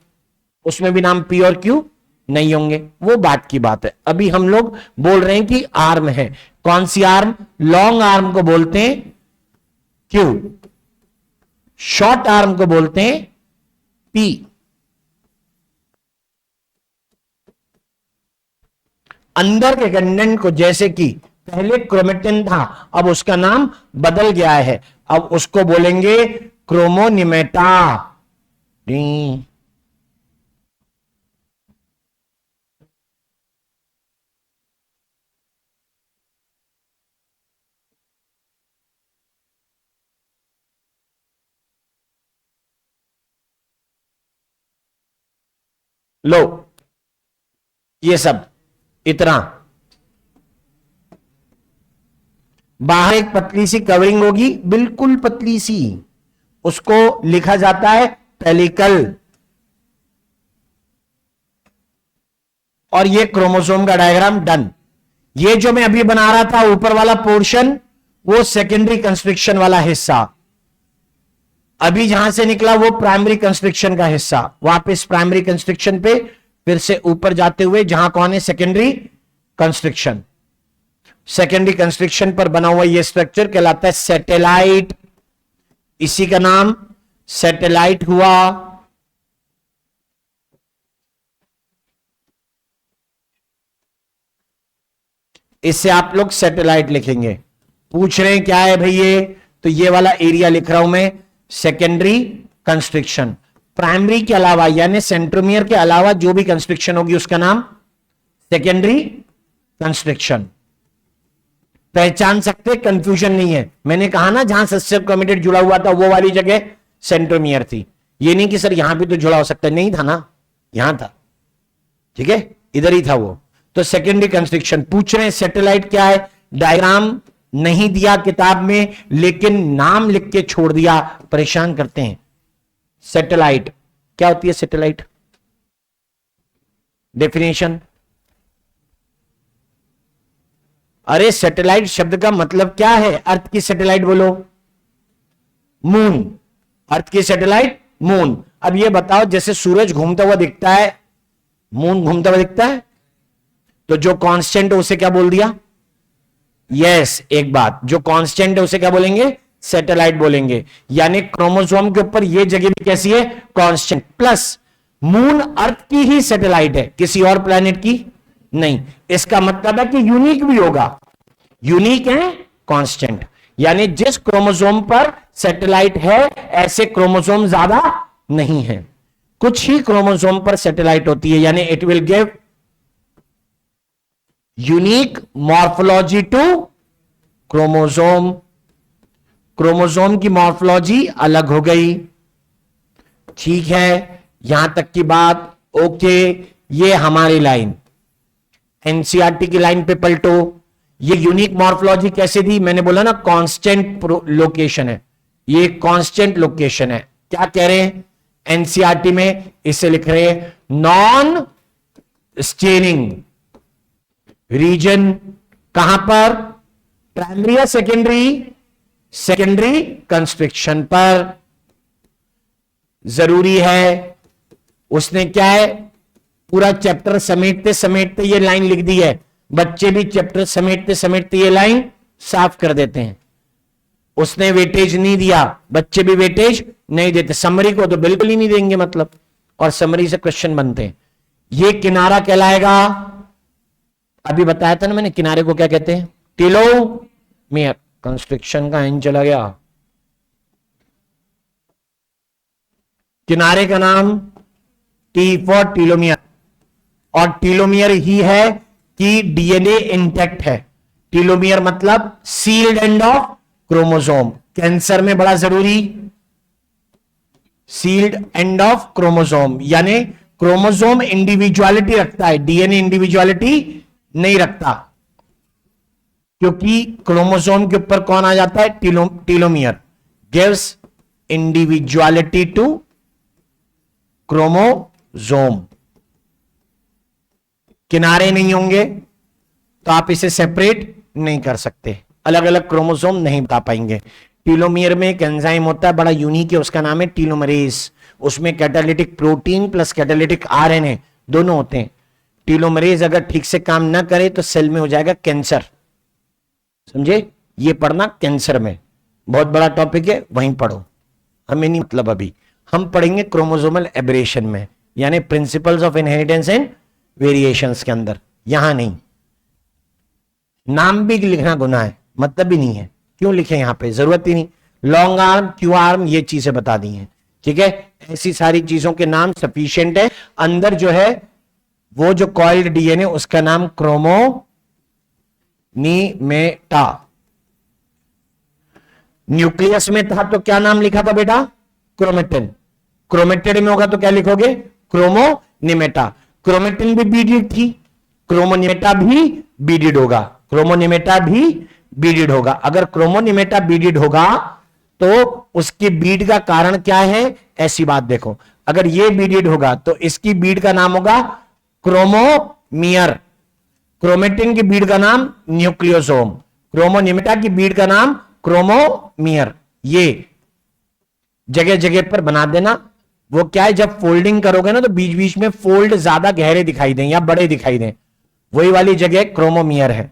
उसमें भी नाम पी और क्यू नहीं होंगे, वो बात की बात है। अभी हम लोग बोल रहे हैं कि आर्म है। कौन सी आर्म? लॉन्ग आर्म को बोलते हैं क्यू, शॉर्ट आर्म को बोलते हैं पी। अंदर के कंटेंट को, जैसे कि पहले क्रोमेटिन था, अब उसका नाम बदल गया है, अब उसको बोलेंगे क्रोमोनिमेटा। लो, ये सब इतना, बाहर एक पतली सी कवरिंग होगी, बिल्कुल पतली सी, उसको लिखा जाता है पेलिकल। और ये क्रोमोसोम का डायग्राम डन। ये जो मैं अभी बना रहा था ऊपर वाला पोर्शन, वो सेकेंडरी कंस्ट्रिक्शन वाला हिस्सा। अभी जहां से निकला वो प्राइमरी कंस्ट्रिक्शन का हिस्सा। वापस प्राइमरी कंस्ट्रिक्शन पे फिर से ऊपर जाते हुए जहां कौन है? Secondary constriction. सेकेंडरी कंस्ट्रिक्शन पर बना हुआ ये स्ट्रक्चर कहलाता है सैटेलाइट। इसी का नाम सैटेलाइट हुआ। इससे आप लोग सैटेलाइट लिखेंगे। पूछ रहे हैं क्या है भाई ये, तो ये वाला एरिया लिख रहा हूं मैं, सेकेंडरी कंस्ट्रिक्शन। प्राइमरी के अलावा यानी सेंट्रोमियर के अलावा जो भी कंस्ट्रिक्शन होगी उसका नाम सेकेंडरी कंस्ट्रिक्शन। पहचान सकते, कंफ्यूजन नहीं है। मैंने कहा ना जहां सब्सट्रेट क्रोमेटिड जुड़ा हुआ था वो वाली जगह सेंट्रोमियर थी। ये नहीं कि सर यहां भी तो जुड़ा हो सकता है, नहीं था ना, यहां था, ठीक है, इधर ही था वो। तो सेकेंडरी कंस्ट्रिक्शन पूछ रहे हैं सैटेलाइट क्या है। डायग्राम नहीं दिया किताब में, लेकिन नाम लिख के छोड़ दिया, परेशान करते हैं। सैटेलाइट क्या होती है? सैटेलाइट डेफिनेशन, अरे सैटेलाइट शब्द का मतलब क्या है? अर्थ की सैटेलाइट बोलो, मून। अर्थ की सैटेलाइट मून। अब ये बताओ, जैसे सूरज घूमता हुआ दिखता है, मून घूमता हुआ दिखता है, तो जो कांस्टेंट है उसे क्या बोल दिया? यस, एक बात, जो कांस्टेंट है उसे क्या बोलेंगे? सैटेलाइट बोलेंगे। यानी क्रोमोसोम के ऊपर ये जगह भी कैसी है? कांस्टेंट। प्लस मून अर्थ की ही सैटेलाइट है, किसी और प्लैनेट की नहीं। इसका मतलब है कि यूनिक भी होगा। यूनिक है, कांस्टेंट। यानी जिस क्रोमोसोम पर सैटेलाइट है ऐसे क्रोमोसोम ज्यादा नहीं है, कुछ ही क्रोमोसोम पर सैटेलाइट होती है। यानी it will give unique morphology to chromosome. Chromosome की मॉर्फोलॉजी अलग हो गई। ठीक है, यहां तक की बात ओके। ये हमारी लाइन, एनसीईआरटी की लाइन पे पलटो। ये यूनिक मॉर्फोलॉजी कैसे दी? मैंने बोला ना, कांस्टेंट लोकेशन है, ये कांस्टेंट लोकेशन है। क्या कह रहे हैं एनसीईआरटी में? इसे लिख रहे हैं नॉन स्टेनिंग रीजन। कहां पर? प्राइमरी या सेकेंडरी? सेकेंडरी कंस्ट्रिक्शन पर। जरूरी है। उसने क्या है, पूरा चैप्टर समेटते समेटते ये लाइन लिख दी है। बच्चे भी चैप्टर समेटते समेटते ये लाइन साफ कर देते हैं। उसने वेटेज नहीं दिया, बच्चे भी वेटेज नहीं देते। समरी को तो बिल्कुल ही नहीं देंगे मतलब, और समरी से क्वेश्चन बनते हैं। ये किनारा कहलाएगा, अभी बताया था ना मैंने, किनारे को क्या कहते हैं? टेलोमियर। कंस्ट्रिक्शन का एन चला गया। किनारे का नाम टी फॉर टीलोमियर, और टीलोमियर ही है कि डीएनए इंटैक्ट है। टीलोमियर मतलब sealed end of chromosome. Cancer में बड़ा जरूरी, सील्ड एंड ऑफ क्रोमोसोम, यानी क्रोमोसोम इंडिविजुअलिटी रखता है, डीएनए इंडिविजुअलिटी नहीं रखता, क्योंकि क्रोमोसोम के ऊपर कौन आ जाता है? Telomere gives individuality to chromosome. किनारे नहीं होंगे तो आप इसे सेपरेट नहीं कर सकते, अलग अलग क्रोमोसोम नहीं बता पाएंगे। टीलोमियर में एक एंजाइम होता है, बड़ा यूनिक है, उसका नाम है टीलोमरेज। उसमें catalytic protein plus catalytic RNA दोनों होते हैं। टीलोमरेज अगर ठीक से काम ना करे तो सेल में हो जाएगा कैंसर, समझे? ये पढ़ना कैंसर में, बहुत बड़ा टॉपिक है, वहीं पढ़ो, हमें नहीं मतलब। अभी हम पढ़ेंगे क्रोमोसोमल एब्रेशन में, यानी principles of inheritance and variations के अंदर, यहां नहीं। नाम भी लिखना गुनाह है, मतलब भी नहीं है, क्यों लिखे यहां पे, जरूरत ही नहीं। लॉन्ग आर्म, क्यू आर्म, ये चीजें बता दी हैं, ठीक है? ऐसी सारी चीजों के नाम सफिशिएंट है। अंदर जो है वो जो कॉइल्ड डीएनए, उसका नाम क्रोमोनीमेटा। न्यूक्लियस में था तो क्या नाम लिखा था बेटा? क्रोमेटिन। क्रोमेटिड में होगा तो क्या लिखोगे? क्रोमोनिमेटा। क्रोमेटिन भी बीडिड थी, क्रोमोनिमेटा भी बीडिड होगा, क्रोमोनिमेटा भी बीडिड होगा। अगर क्रोमोनिमेटा बीडिड होगा तो उसकी बीड का कारण क्या है? ऐसी बात देखो, अगर ये बीडिड होगा तो इसकी बीड का नाम होगा क्रोमोमियर, क्रोमेटिन की बीड का नाम न्यूक्लियोसोम, क्रोमोनिमेटा की बीड का नाम क्रोमोमियर। ये जगह जगह पर बना देना। वो क्या है, जब फोल्डिंग करोगे ना तो बीच बीच में फोल्ड ज्यादा गहरे दिखाई दें या बड़े दिखाई दें, वही वाली जगह क्रोमोमियर है।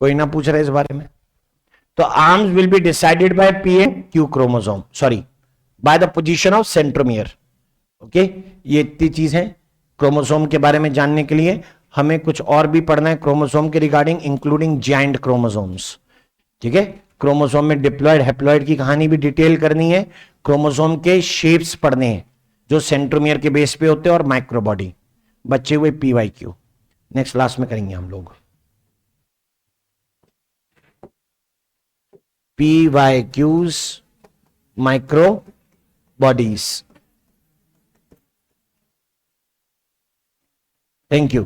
कोई ना पूछ रहे इस बारे में। तो arms will be decided by P and Q chromosome, sorry by the position of centromere. Okay, ये इतनी चीज है क्रोमोसोम के बारे में जानने के लिए। हमें कुछ और भी पढ़ना है क्रोमोसोम के रिगार्डिंग, इंक्लूडिंग जाइंट क्रोमोसोम्स, ठीक है? क्रोमोसोम में डिप्लॉयड हैप्लॉयड की कहानी भी डिटेल करनी है। क्रोमोसोम के शेप्स पढ़ने हैं जो सेंट्रोमियर के बेस पे होते हैं, और माइक्रोबॉडी। बच्चे हुए PYQ, नेक्स्ट क्लास में करेंगे हम लोग। PYQs, micro bodies. Thank you.